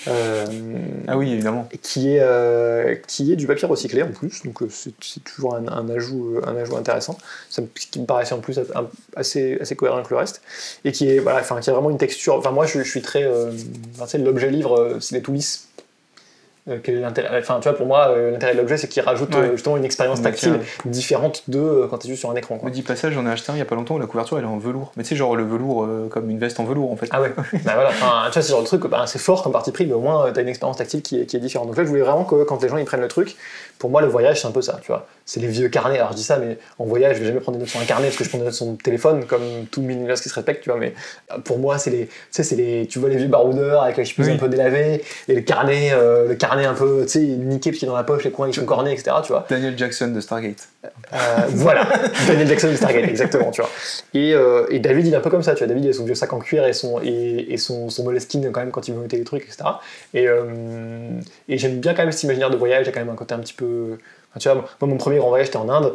Speaker 1: Ah oui, évidemment.
Speaker 2: Qui est du papier recyclé en plus, donc c'est toujours un ajout intéressant. Qui me paraissait en plus assez cohérent avec le reste, et qui a vraiment une texture. Enfin moi je suis très, l'objet livre, c'est les tout lisses. Quel est l'intérêt, tu vois, pour moi, l'intérêt de l'objet, c'est qu'il rajoute justement une expérience tactile différente de quand tu es juste sur un écran.
Speaker 1: Me dis passage, j'en ai acheté un il y a pas longtemps où la couverture elle est en velours. Mais tu sais, genre le velours comme une veste en velours en fait.
Speaker 2: Ah ouais, voilà, tu vois, c'est genre de truc, c'est fort comme parti pris, mais au moins t'as une expérience tactile qui est différente. Donc là, je voulais vraiment que quand les gens ils prennent le truc, pour moi, le voyage, c'est un peu ça, tu vois. C'est les vieux carnets. Alors je dis ça, mais en voyage, je vais jamais prendre des notes sur un carnet parce que je prends des notes sur mon téléphone, comme tout millénaire qui se respecte, tu vois. Mais pour moi, tu vois les vieux baroudeurs avec la chemise un peu délavée, et le carnet un peu, tu sais, niqué parce qu'il est dans la poche, les coins ils sont cornés, etc. Tu vois.
Speaker 1: Daniel Jackson de Stargate.
Speaker 2: Voilà, Daniel Jackson de Stargate, exactement, tu vois. Et David, il est un peu comme ça, tu vois. David, il a son vieux sac en cuir et son Moleskine quand même quand il veut mettre les trucs, etc. Et j'aime bien quand même cet imaginaire de voyage. Il y a quand même un côté un petit peu. Tu vois, moi, mon premier grand voyage, c'était en Inde.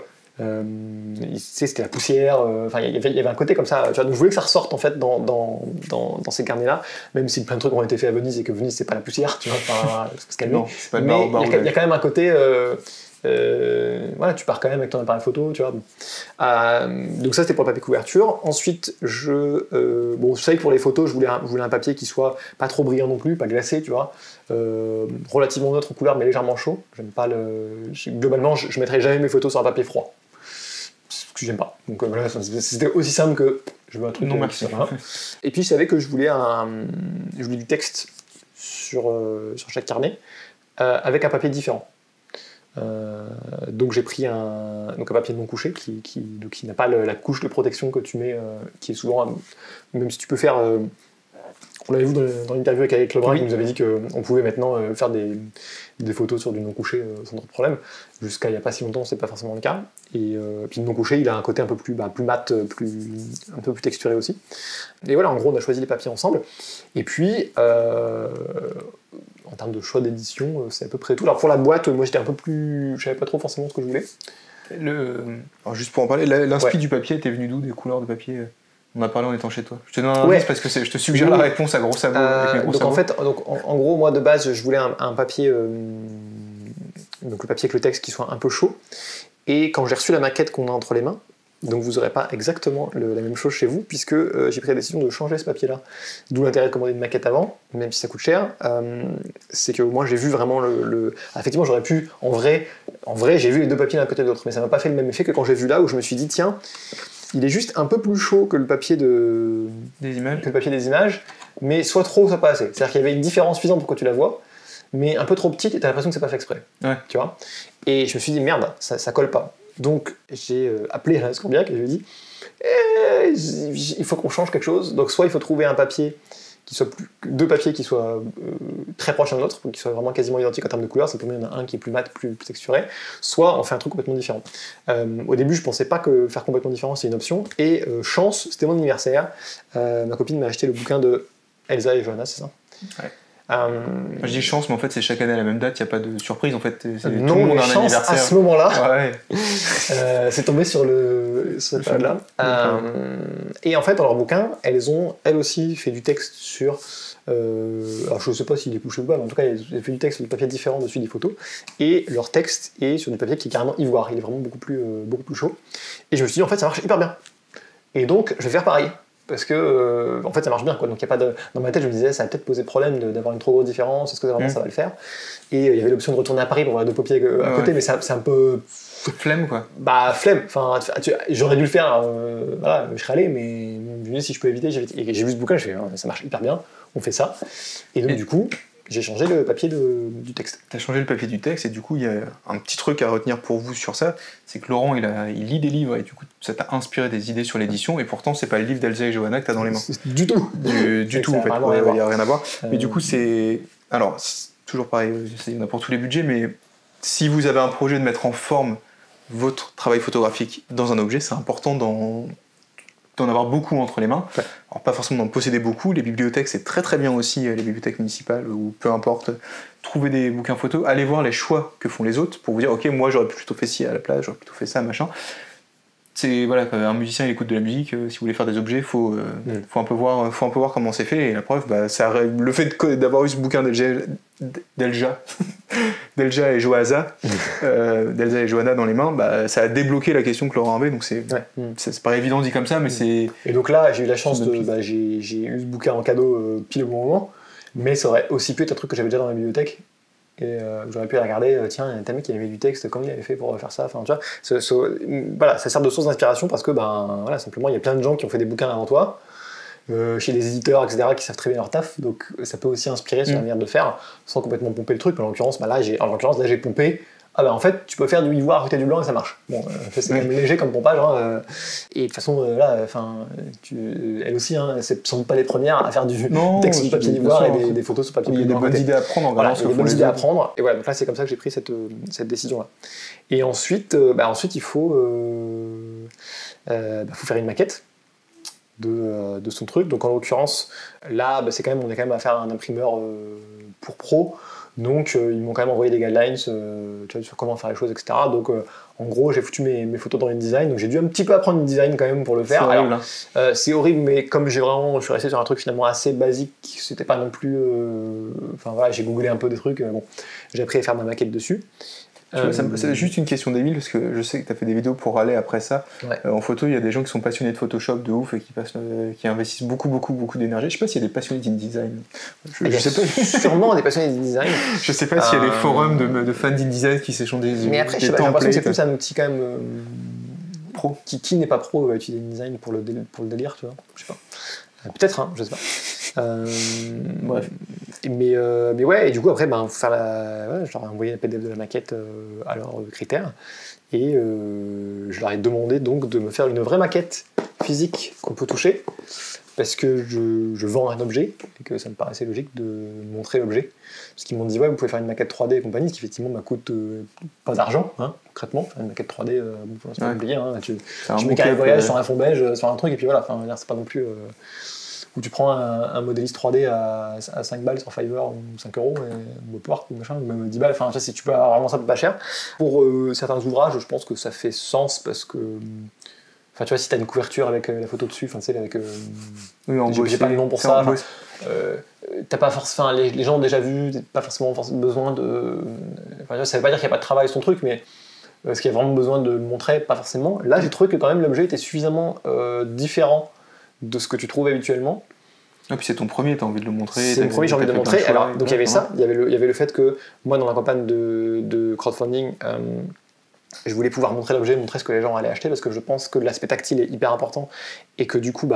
Speaker 2: C'était la poussière, enfin il y avait un côté comme ça, tu vois, donc je voulais que ça ressorte en fait dans ces carnets-là, même si plein de trucs ont été faits à Venise et que Venise c'est pas la poussière, tu vois, enfin, faut se calmer.
Speaker 1: Non, c'est pas le
Speaker 2: mais
Speaker 1: bar
Speaker 2: il y a quand même un côté, voilà, tu pars quand même avec ton appareil photo, tu vois. Donc ça c'était pour le papier couverture. Ensuite, je savais que pour les photos, je voulais un papier qui soit pas trop brillant non plus, pas glacé, tu vois, relativement neutre en couleur mais légèrement chaud. J'aime pas globalement, je mettrais jamais mes photos sur un papier froid. Que j'aime pas. Donc voilà, c'était aussi simple que je veux un truc.
Speaker 1: Non, merci.
Speaker 2: Et puis je savais que je voulais du texte sur chaque carnet avec un papier différent. Donc j'ai pris un papier non couché qui n'a pas la couche de protection que tu mets, qui est souvent, même si tu peux faire. On l'avait vu dans l'interview avec Lebrun, qui nous avait dit qu'on pouvait maintenant faire des photos sur du non couché sans trop de problème. Jusqu'à il n'y a pas si longtemps, c'est pas forcément le cas. Et puis le non couché, il a un côté un peu plus mat, un peu plus texturé aussi. Et voilà, en gros, on a choisi les papiers ensemble. Et puis, en termes de choix d'édition, c'est à peu près tout. Alors pour la boîte, moi j'étais un peu plus. Je savais pas trop forcément ce que je voulais.
Speaker 1: Alors juste pour en parler, l'inspi du papier était venu d'où, des couleurs de papier? On a parlé en étant chez toi. Je te donne un indice parce que je te suggère la réponse à gros sabots.
Speaker 2: En gros, moi de base, je voulais un papier, donc le papier avec le texte qui soit un peu chaud. Et quand j'ai reçu la maquette qu'on a entre les mains, donc vous n'aurez pas exactement la même chose chez vous, puisque j'ai pris la décision de changer ce papier-là. D'où l'intérêt de commander une maquette avant, même si ça coûte cher. C'est que moi j'ai vu vraiment effectivement, j'aurais pu, en vrai, j'ai vu les deux papiers l'un côté de l'autre, mais ça m'a pas fait le même effet que quand j'ai vu là, où je me suis dit, tiens, il est juste un peu plus chaud que le papier des images, mais soit trop, soit pas assez. C'est-à-dire qu'il y avait une différence suffisante pour que tu la vois, mais un peu trop petite et t'as l'impression que c'est pas fait exprès.
Speaker 1: Ouais.
Speaker 2: Tu vois. Et je me suis dit, merde, ça colle pas. Donc j'ai appelé Alain Scorbiac et je lui ai dit, il faut qu'on change quelque chose. Donc soit il faut trouver un papier deux papiers qui soient très proches l'un de l'autre, qui soient vraiment quasiment identiques en termes de couleur, c'est pour moi il y en a un qui est plus mat, plus texturé, soit on fait un truc complètement différent. Au début je pensais pas que faire complètement différent c'est une option, et chance, c'était mon anniversaire, ma copine m'a acheté le bouquin de Elsa et Johanna, c'est ça?
Speaker 1: Ouais. Je dis chance, mais en fait c'est chaque année à la même date, il n'y a pas de surprise, en fait tout le
Speaker 2: non,
Speaker 1: monde a un
Speaker 2: chance
Speaker 1: anniversaire.
Speaker 2: à ce moment-là,
Speaker 1: ouais.
Speaker 2: c'est tombé sur cette période-là. Et en fait dans leur bouquin, elles ont elles aussi fait du texte sur, alors je ne sais pas s'il est couché ou pas, mais en tout cas elles ont fait du texte sur du papier différent dessus des photos, et leur texte est sur du papier qui est carrément ivoire, il est vraiment beaucoup plus chaud. Et je me suis dit en fait ça marche hyper bien, et donc je vais faire pareil. Parce que en fait ça marche bien quoi. Donc y a pas dans ma tête je me disais ça va peut-être poser problème d'avoir une trop grosse différence, est-ce que vraiment ça va le faire? Et il y avait l'option de retourner à Paris pour avoir deux papiers à côté, mais c'est un peu
Speaker 1: flemme quoi.
Speaker 2: Bah flemme, enfin j'aurais dû le faire, voilà, je serais allé, mais je me dis si je peux éviter, et j'ai vu ce bouquin, je fais ça marche hyper bien, on fait ça. Et donc du coup j'ai changé le papier du texte.
Speaker 1: T'as changé le papier du texte, et du coup il y a un petit truc à retenir pour vous sur ça, c'est que Laurent il lit des livres, et du coup ça t'a inspiré des idées sur l'édition, et pourtant c'est pas le livre d'Elsa et Johanna que t'as dans les mains.
Speaker 2: Du tout.
Speaker 1: Du tout en fait, il y a rien à voir. Mais du coup c'est toujours pareil, il y en a pour tous les budgets, mais si vous avez un projet de mettre en forme votre travail photographique dans un objet, c'est important d'en avoir beaucoup entre les mains. Ouais. Alors pas forcément d'en posséder beaucoup, les bibliothèques c'est très très bien aussi, les bibliothèques municipales ou peu importe, trouver des bouquins photos, allez voir les choix que font les autres pour vous dire ok moi j'aurais plutôt fait ci à la place, j'aurais plutôt fait ça machin. C'est voilà, quand un musicien il écoute de la musique, si vous voulez faire des objets, faut un peu voir comment c'est fait, et la preuve, le fait d'avoir eu ce bouquin d'Elsa et Johanna, d'Elsa et Johanna dans les mains, ça a débloqué la question que Laurent avait, donc c'est pas évident dit comme ça, mais c'est...
Speaker 2: Et donc là, j'ai eu la chance j'ai eu ce bouquin en cadeau pile au bon moment, mais ça aurait aussi pu être un truc que j'avais déjà dans ma bibliothèque, et j'aurais pu regarder, tiens, il y a un mec qui avait du texte, comment il avait fait pour faire ça, enfin tu vois, voilà, ça sert de source d'inspiration parce que voilà, simplement il y a plein de gens qui ont fait des bouquins avant toi, chez des éditeurs, etc., qui savent très bien leur taf, donc ça peut aussi inspirer sur la manière de faire, sans complètement pomper le truc. En l'occurrence, là j'ai pompé. En fait, tu peux faire du ivoire à côté du blanc et ça marche. Bon, c'est quand même léger comme pompage. Et de toute façon, elles aussi, elles ne sont pas les premières à faire du texte sur papier d'ivoire et des photos sur papier blanc.
Speaker 1: Il y a des bonnes idées à prendre.
Speaker 2: Voilà, il y a des bonnes idées à prendre. Et voilà, donc là, c'est comme ça que j'ai pris cette décision-là. Et ensuite, il faut faire une maquette de son truc. Donc en l'occurrence, là, on est quand même à faire un imprimeur pour pro. Donc ils m'ont quand même envoyé des guidelines tu vois, sur comment faire les choses, etc. Donc en gros j'ai foutu mes photos dans InDesign, donc j'ai dû un petit peu apprendre InDesign quand même pour le faire.
Speaker 1: C'est horrible,
Speaker 2: c'est horrible, mais comme je suis resté sur un truc finalement assez basique, c'était pas non plus... Enfin voilà, j'ai googlé un peu des trucs, bon, j'ai appris à faire ma maquette dessus.
Speaker 1: C'est juste une question d'Emile, parce que je sais que tu as fait des vidéos pour aller après ça.
Speaker 2: Ouais.
Speaker 1: En photo, il y a des gens qui sont passionnés de Photoshop de ouf et qui investissent beaucoup d'énergie. Je sais pas s'il y a des passionnés d'InDesign.
Speaker 2: Je sais pas. Sûrement des passionnés d'InDesign.
Speaker 1: Je sais pas s'il y a des forums de fans d'InDesign qui s'échangent des
Speaker 2: Mais après, j'ai l'impression que c'est plus un outil quand même pro. Qui n'est pas pro va utiliser InDesign pour le délire, tu vois. Je sais pas. Peut-être, hein, je sais pas.
Speaker 1: Bref.
Speaker 2: Mais ouais, et du coup, après, je leur ai envoyé la PDF de la maquette à leurs critères. Et je leur ai demandé donc de me faire une vraie maquette physique qu'on peut toucher. Parce que je vends un objet et que ça me paraissait logique de montrer l'objet. Parce qu'ils m'ont dit, ouais, vous pouvez faire une maquette 3D et compagnie, ce qui effectivement me coûte pas d'argent, hein, concrètement. Faire une maquette 3D, c'est pas compliqué. Hein, tu mets carré voyage sur un fond beige, sur un truc, et puis voilà, c'est pas non plus. Où tu prends un modéliste 3D à 5 balles sur Fiverr ou 5 euros, ou Upwork ou machin, ou même 10 balles, enfin, si tu peux avoir vraiment ça pas cher. Pour certains ouvrages, je pense que ça fait sens parce que. Enfin, tu vois, si t'as une couverture avec la photo dessus, enfin, tu sais, avec. J'ai pas le nom pour ça. T'as pas forcément. Les gens ont déjà vu, t'as pas forcément besoin de. Enfin, ça veut pas dire qu'il n'y a pas de travail sur ton truc, mais est-ce qu'il y a vraiment besoin de le montrer? Pas forcément. Là, j'ai trouvé que quand même l'objet était suffisamment différent de ce que tu trouves habituellement.
Speaker 1: Ah, puis c'est ton premier, t'as envie de le montrer.
Speaker 2: C'est le premier, j'ai envie de le montrer. Alors, donc il y avait ça, il y avait le fait que moi, dans ma campagne de crowdfunding, je voulais pouvoir montrer l'objet, montrer ce que les gens allaient acheter, parce que je pense que l'aspect tactile est hyper important et que du coup,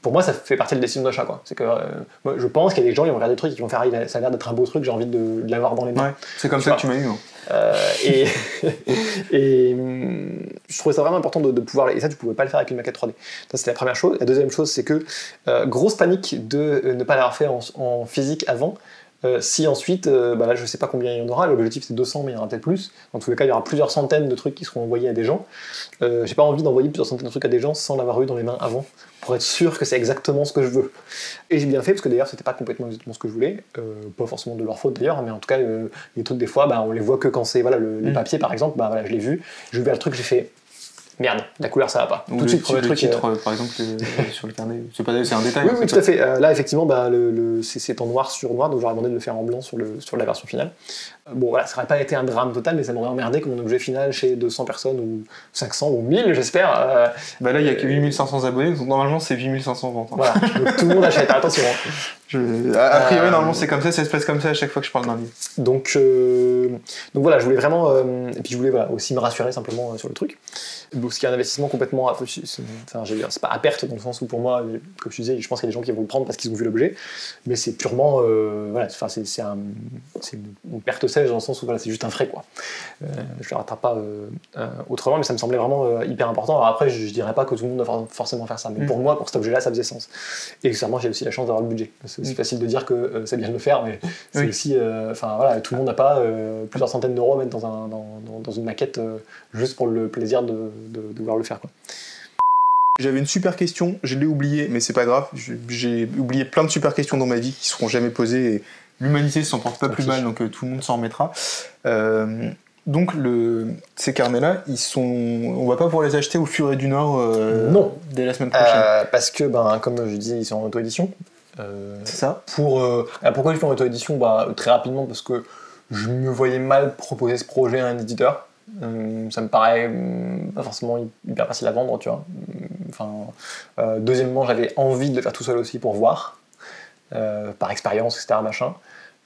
Speaker 2: pour moi, ça fait partie de la décision d'achat, quoi. C'est que moi, je pense qu'il y a des gens qui vont regarder des trucs, qui vont faire, ça a l'air d'être un beau truc, j'ai envie de l'avoir dans les mains.
Speaker 1: Ouais, c'est comme ça que tu m'as eu.
Speaker 2: Et je trouvais ça vraiment important de pouvoir, et ça tu pouvais pas le faire avec une maquette 3D. Ça c'était la première chose. La deuxième chose, c'est que grosse panique de ne pas l'avoir fait en physique avant. Si ensuite, là je sais pas combien il y en aura, l'objectif c'est 200 mais il y en aura peut-être plus. Dans tous les cas il y aura plusieurs centaines de trucs qui seront envoyés à des gens. J'ai pas envie d'envoyer plusieurs centaines de trucs à des gens sans l'avoir eu dans les mains avant, pour être sûr que c'est exactement ce que je veux. Et j'ai bien fait parce que d'ailleurs c'était pas complètement exactement ce que je voulais, pas forcément de leur faute d'ailleurs, mais en tout cas les trucs des fois on les voit que quand c'est les papiers par exemple, je l'ai vu, j'ai ouvert le truc, j'ai fait merde, la couleur ça va pas.
Speaker 1: Tout de suite, le titre, par exemple, sur le carnet, c'est un détail.
Speaker 2: Oui, tout à fait. Là, effectivement, c'est en noir sur noir, donc j'aurais demandé de le faire en blanc sur la version finale. Bon, voilà, ça n'aurait pas été un drame total, mais ça m'aurait emmerdé que mon objet final chez 200 personnes, ou 500, ou 1000, j'espère.
Speaker 1: Là, il n'y a que 8500 abonnés, donc normalement, c'est 8500 ventes. Hein.
Speaker 2: Voilà, donc tout le monde achète, attention.
Speaker 1: A priori, normalement, c'est comme ça se passe comme ça à chaque fois que je parle d'un livre.
Speaker 2: Donc voilà, je voulais vraiment. Et puis je voulais aussi me rassurer simplement sur le truc. Donc, ce qui est un investissement complètement. C'est pas à perte dans le sens où pour moi, comme je disais, je pense qu'il y a des gens qui vont le prendre parce qu'ils ont vu l'objet, mais c'est purement. C'est une perte sèche dans le sens où c'est juste un frais, quoi. Je le rattrape pas autrement, mais ça me semblait vraiment hyper important. Alors après, je dirais pas que tout le monde doit forcément faire ça, mais pour moi, pour cet objet-là, ça faisait sens. Et clairement, j'ai aussi la chance d'avoir le budget. C'est aussi facile de dire que c'est bien de le faire, mais c'est aussi. Tout le monde n'a pas plusieurs centaines d'euros à mettre dans une maquette juste pour le plaisir de devoir le faire, quoi.
Speaker 1: J'avais une super question, je l'ai oubliée, mais c'est pas grave. J'ai oublié plein de super questions dans ma vie qui seront jamais posées et l'humanité s'en porte pas plus mal, donc tout le monde s'en remettra. Donc ces carnets-là, on va pas pouvoir les acheter au Furet du Nord
Speaker 2: non.
Speaker 1: Dès la semaine prochaine.
Speaker 2: Parce que, comme je disais, ils sont en auto-édition.
Speaker 1: C'est ça.
Speaker 2: Pourquoi ils font en auto-édition? Très rapidement, parce que je me voyais mal proposer ce projet à un éditeur. Ça me paraît pas forcément hyper facile à vendre, tu vois. Deuxièmement, j'avais envie de le faire tout seul aussi pour voir, par expérience, etc. Machin.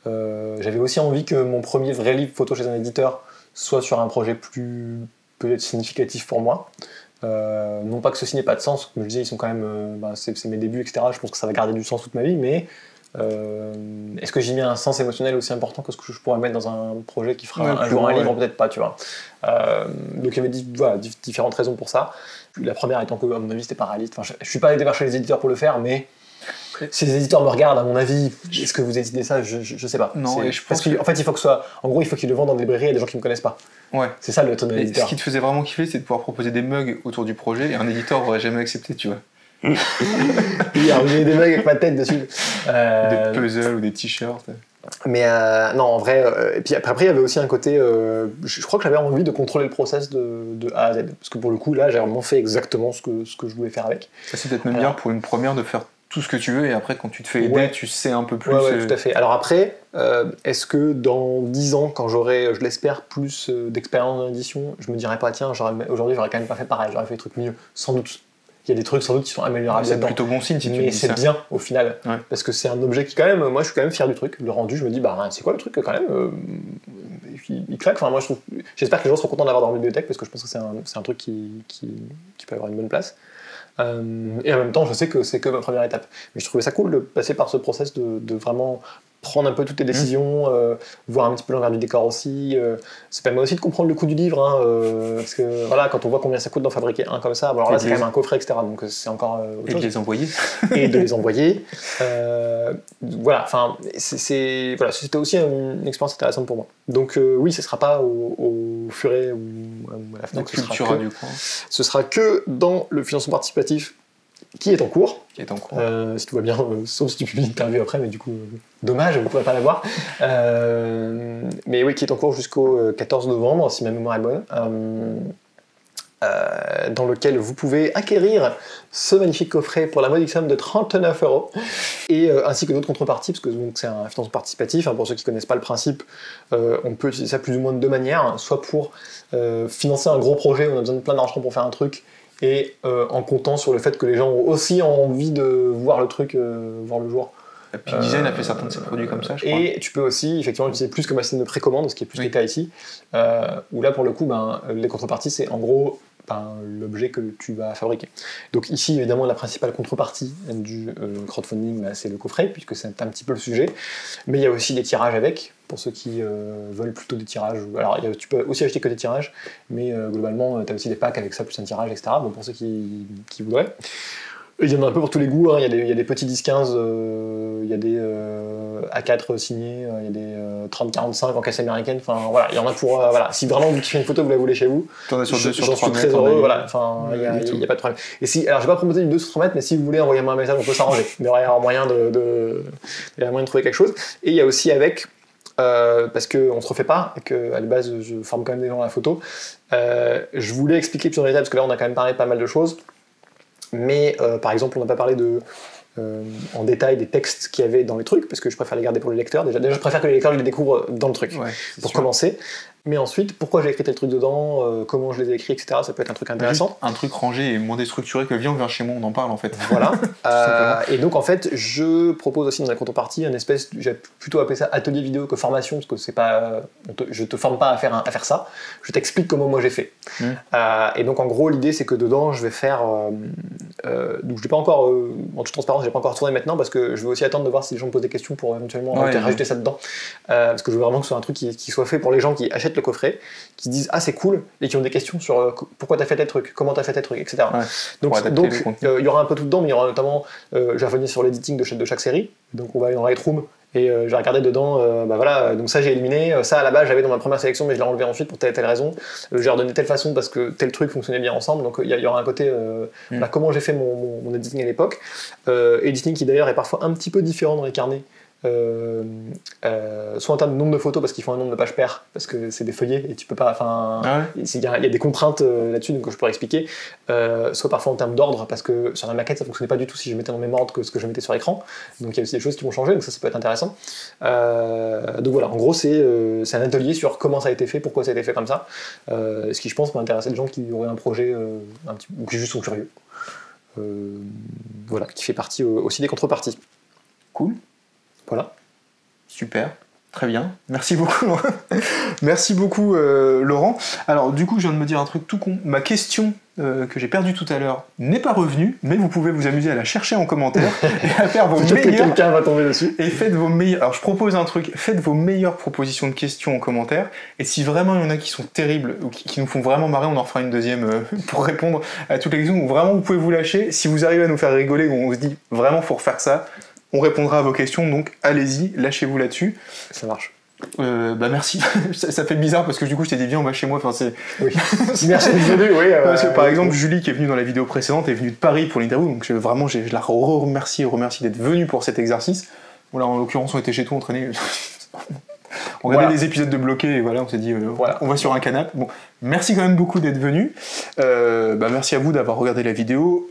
Speaker 2: J'avais aussi envie que mon premier vrai livre photo chez un éditeur soit sur un projet plus peut-être significatif pour moi. Non pas que ceci n'ait pas de sens, comme je disais, ils sont quand même, c'est mes débuts, etc. Je pense que ça va garder du sens toute ma vie, mais est-ce que j'y mets un sens émotionnel aussi important que ce que je pourrais mettre dans un projet qui fera un jour un livre? Peut-être pas, tu vois. Donc il y avait différentes raisons pour ça. La première étant que, à mon avis, c'était pas réaliste. Je suis pas allé démarcher les éditeurs pour le faire, mais si les éditeurs me regardent, à mon avis, est-ce que vous éditez ça? Je sais pas.
Speaker 1: Non,
Speaker 2: parce qu'en fait, il faut que soit. En gros, il faut qu'ils le vendent dans des librairies à des gens qui me connaissent pas.
Speaker 1: Ouais.
Speaker 2: C'est ça le ton de l'éditeur.
Speaker 1: Ce qui te faisait vraiment kiffer, c'est de pouvoir proposer des mugs autour du projet et un éditeur aurait jamais accepté, tu vois.
Speaker 2: Oui, alors j'ai des mugs avec ma tête dessus.
Speaker 1: Des puzzles ou des t-shirts.
Speaker 2: Mais non, en vrai, et puis après, il y avait aussi un côté, je crois que j'avais envie de contrôler le process de A à Z, parce que pour le coup, là, j'ai vraiment fait exactement ce que je voulais faire avec.
Speaker 1: Ça, c'est peut-être même bien pour une première de faire tout ce que tu veux, et après, quand tu te fais aider,
Speaker 2: Ouais.
Speaker 1: tu sais un peu plus.
Speaker 2: Ouais, tout à fait. Alors après, est-ce que dans 10 ans, quand j'aurai, je l'espère, plus d'expérience dans l'édition, je me dirais pas, tiens, aujourd'hui, j'aurais quand même pas fait pareil, j'aurais fait des trucs mieux, sans doute. Il y a des trucs sans doute qui sont améliorables
Speaker 1: C'est
Speaker 2: là-dedans.
Speaker 1: plutôt bon signe si tu me
Speaker 2: Mais
Speaker 1: dis
Speaker 2: c'est
Speaker 1: ça.
Speaker 2: bien au final,
Speaker 1: Ouais.
Speaker 2: parce que c'est un objet qui quand même, moi je suis quand même fier du truc. Le rendu, je me dis, bah c'est quoi le truc quand même il claque. Enfin, moi je trouve, j'espère que les gens seront contents d'avoir dans la bibliothèque parce que je pense que c'est un truc qui peut avoir une bonne place. Et en même temps, je sais que c'est que ma première étape. Mais je trouvais ça cool de passer par ce process de vraiment prendre un peu toutes les décisions, voir un petit peu l'envers du décor aussi. Ça permet aussi de comprendre le coût du livre, hein, parce que voilà, quand on voit combien ça coûte d'en fabriquer un comme ça, bon, alors là c'est quand même un coffret, etc. Donc c'est encore autre
Speaker 1: Et
Speaker 2: chose.
Speaker 1: de les envoyer.
Speaker 2: Et de les envoyer. Voilà, enfin, voilà, c'était aussi une expérience intéressante pour moi. Donc oui, ce sera pas au Furet ou à la Fnac, ce sera que dans le financement participatif qui est en cours.
Speaker 1: Qui est en cours.
Speaker 2: Si tout va bien, sauf si tu publies une interview après, mais du coup, dommage, vous ne pourrez pas la voir. Mais oui, qui est en cours jusqu'au 14 novembre, si ma mémoire est bonne. Dans lequel vous pouvez acquérir ce magnifique coffret pour la modique somme de 39 €, et ainsi que d'autres contreparties, parce que c'est un financement participatif, hein, pour ceux qui ne connaissent pas le principe, on peut utiliser ça plus ou moins de deux manières, soit pour financer un gros projet, on a besoin de plein d'argent pour faire un truc, et en comptant sur le fait que les gens ont aussi envie de voir le truc voir le jour.
Speaker 1: Epic Design a fait certains de ses produits comme ça, je crois.
Speaker 2: Et tu peux aussi effectivement utiliser plus comme un système de précommande, ce qui est plus le cas ici, où là pour le coup, les contreparties, c'est en gros l'objet que tu vas fabriquer. Donc ici, évidemment, la principale contrepartie du crowdfunding, c'est le coffret, puisque c'est un petit peu le sujet. Mais il y a aussi des tirages avec, pour ceux qui veulent plutôt des tirages. Alors, tu peux aussi acheter que des tirages, mais globalement, tu as aussi des packs avec ça, plus un tirage, etc. Bon, pour ceux qui voudraient. Il y en a un peu pour tous les goûts, hein. Il y a des petits 10-15, il y a des A4 signés, il y a des 30-45 en caisse américaine, enfin voilà, il y en a pour... voilà. Si vraiment vous kiffez une photo, vous la voulez chez vous,
Speaker 1: j'en
Speaker 2: suis très heureux, voilà, enfin, il n'y a pas de problème. Et si, alors je vais pas proposer une 2 sur 3 mètres, mais si vous voulez envoyer-moi un message, on peut s'arranger. Il y aura moyen de trouver quelque chose. Et il y a aussi avec... parce qu'on se refait pas, et qu'à la base je forme quand même des gens à la photo, je voulais expliquer plus en détail, parce que là on a quand même parlé de pas mal de choses. Mais par exemple, on n'a pas parlé en détail des textes qu'il y avait dans les trucs, parce que je préfère les garder pour les lecteurs. Déjà je préfère que les lecteurs les découvrent dans le truc, pour commencer. Mais ensuite, pourquoi j'ai écrit tel truc dedans, comment je les ai écrits, etc. Ça peut être un truc intéressant.
Speaker 1: Juste un truc rangé et moins déstructuré que viens, on vient chez moi, on en parle en fait.
Speaker 2: Voilà. Et donc en fait, je propose aussi dans la contrepartie un espèce, j'ai plutôt appelé ça atelier vidéo que formation, parce que c'est pas, je te forme pas à faire ça. Je t'explique comment moi j'ai fait. Et donc en gros, l'idée c'est que dedans, je vais faire, donc je l'ai pas encore, en toute transparence, j'ai pas encore tourné maintenant parce que je vais aussi attendre de voir si les gens me posent des questions pour éventuellement rajouter ça dedans, parce que je veux vraiment que ce soit un truc qui soit fait pour les gens qui achètent le coffret, qui disent ah c'est cool, et qui ont des questions sur pourquoi t'as fait tel truc, comment t'as fait tel truc, etc. Donc il y aura un peu tout dedans, mais il y aura notamment, je vais revenir sur l'editing de chaque série, donc on va aller dans Lightroom, et j'ai regardé dedans, voilà, donc ça j'ai éliminé, ça à la base j'avais dans ma première sélection mais je l'ai enlevé ensuite pour telle et telle raison, j'ai redonné telle façon parce que tel truc fonctionnait bien ensemble, donc il y aura un côté, comment j'ai fait mon editing à l'époque, editing qui d'ailleurs est parfois un petit peu différent dans les carnets, soit en termes de nombre de photos parce qu'ils font un nombre de pages paires parce que c'est des feuillets et tu peux pas, enfin il y a des contraintes là-dessus donc je pourrais expliquer, soit parfois en termes d'ordre parce que sur la maquette ça fonctionnait pas du tout si je mettais dans le même ordre que ce que je mettais sur l'écran, donc il y a aussi des choses qui vont changer, donc ça peut être intéressant. Donc voilà, en gros c'est un atelier sur comment ça a été fait, pourquoi ça a été fait comme ça, ce qui je pense peut intéresser des gens qui auraient un projet ou qui juste sont curieux, voilà, qui fait partie aussi des contreparties.
Speaker 1: Cool.
Speaker 2: Voilà.
Speaker 1: Super, très bien. Merci beaucoup, Laurent. Merci beaucoup, Laurent. Alors, du coup, je viens de me dire un truc tout con. Ma question que j'ai perdue tout à l'heure n'est pas revenue, mais vous pouvez vous amuser à la chercher en commentaire et à faire vos meilleurs...
Speaker 2: que quelqu'un va tomber dessus.
Speaker 1: Et faites vos meilleurs... Alors, je propose un truc. Faites vos meilleures propositions de questions en commentaire. Et si vraiment il y en a qui sont terribles ou qui nous font vraiment marrer, on en refera une deuxième pour répondre à toutes les questions. Ou vraiment, vous pouvez vous lâcher. Si vous arrivez à nous faire rigoler, ou on se dit vraiment, faut refaire ça, on répondra à vos questions, donc allez-y, lâchez-vous là-dessus.
Speaker 2: Ça marche.
Speaker 1: Merci. ça fait bizarre parce que du coup je t'ai dit viens on va chez moi. Enfin, c'est...
Speaker 2: Oui. Merci d'être venu. Oui,
Speaker 1: parce que par exemple Julie qui est venue dans la vidéo précédente est venue de Paris pour l'interview, donc je la remercie d'être venue pour cet exercice. Bon là en l'occurrence on était chez toi entraînés. On regardait
Speaker 2: Voilà.
Speaker 1: des épisodes de bloqués et voilà, on s'est dit,
Speaker 2: Voilà.
Speaker 1: on va sur un canapé. Bon, merci quand même beaucoup d'être venu. Merci à vous d'avoir regardé la vidéo.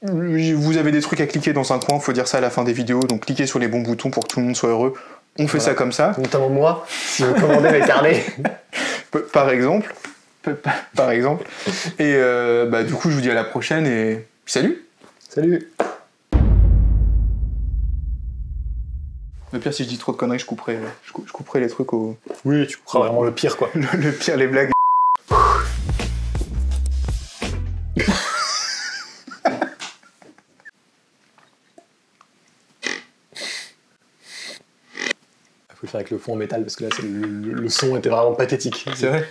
Speaker 1: Vous avez des trucs à cliquer dans un coin, faut dire ça à la fin des vidéos, donc cliquez sur les bons boutons pour que tout le monde soit heureux. On fait
Speaker 2: Voilà.
Speaker 1: ça comme ça,
Speaker 2: Notamment moi, si vous commandez mes carnets.
Speaker 1: par exemple. Par exemple. Et du coup, je vous dis à la prochaine et salut.
Speaker 2: Salut.
Speaker 1: Le pire, si je dis trop de conneries, je couperai les trucs au...
Speaker 2: Oui, tu couperas vraiment le pire, quoi.
Speaker 1: Le pire, les blagues.
Speaker 2: Faut le faire avec le fond en métal parce que là, le son était vraiment pathétique.
Speaker 1: C'est vrai.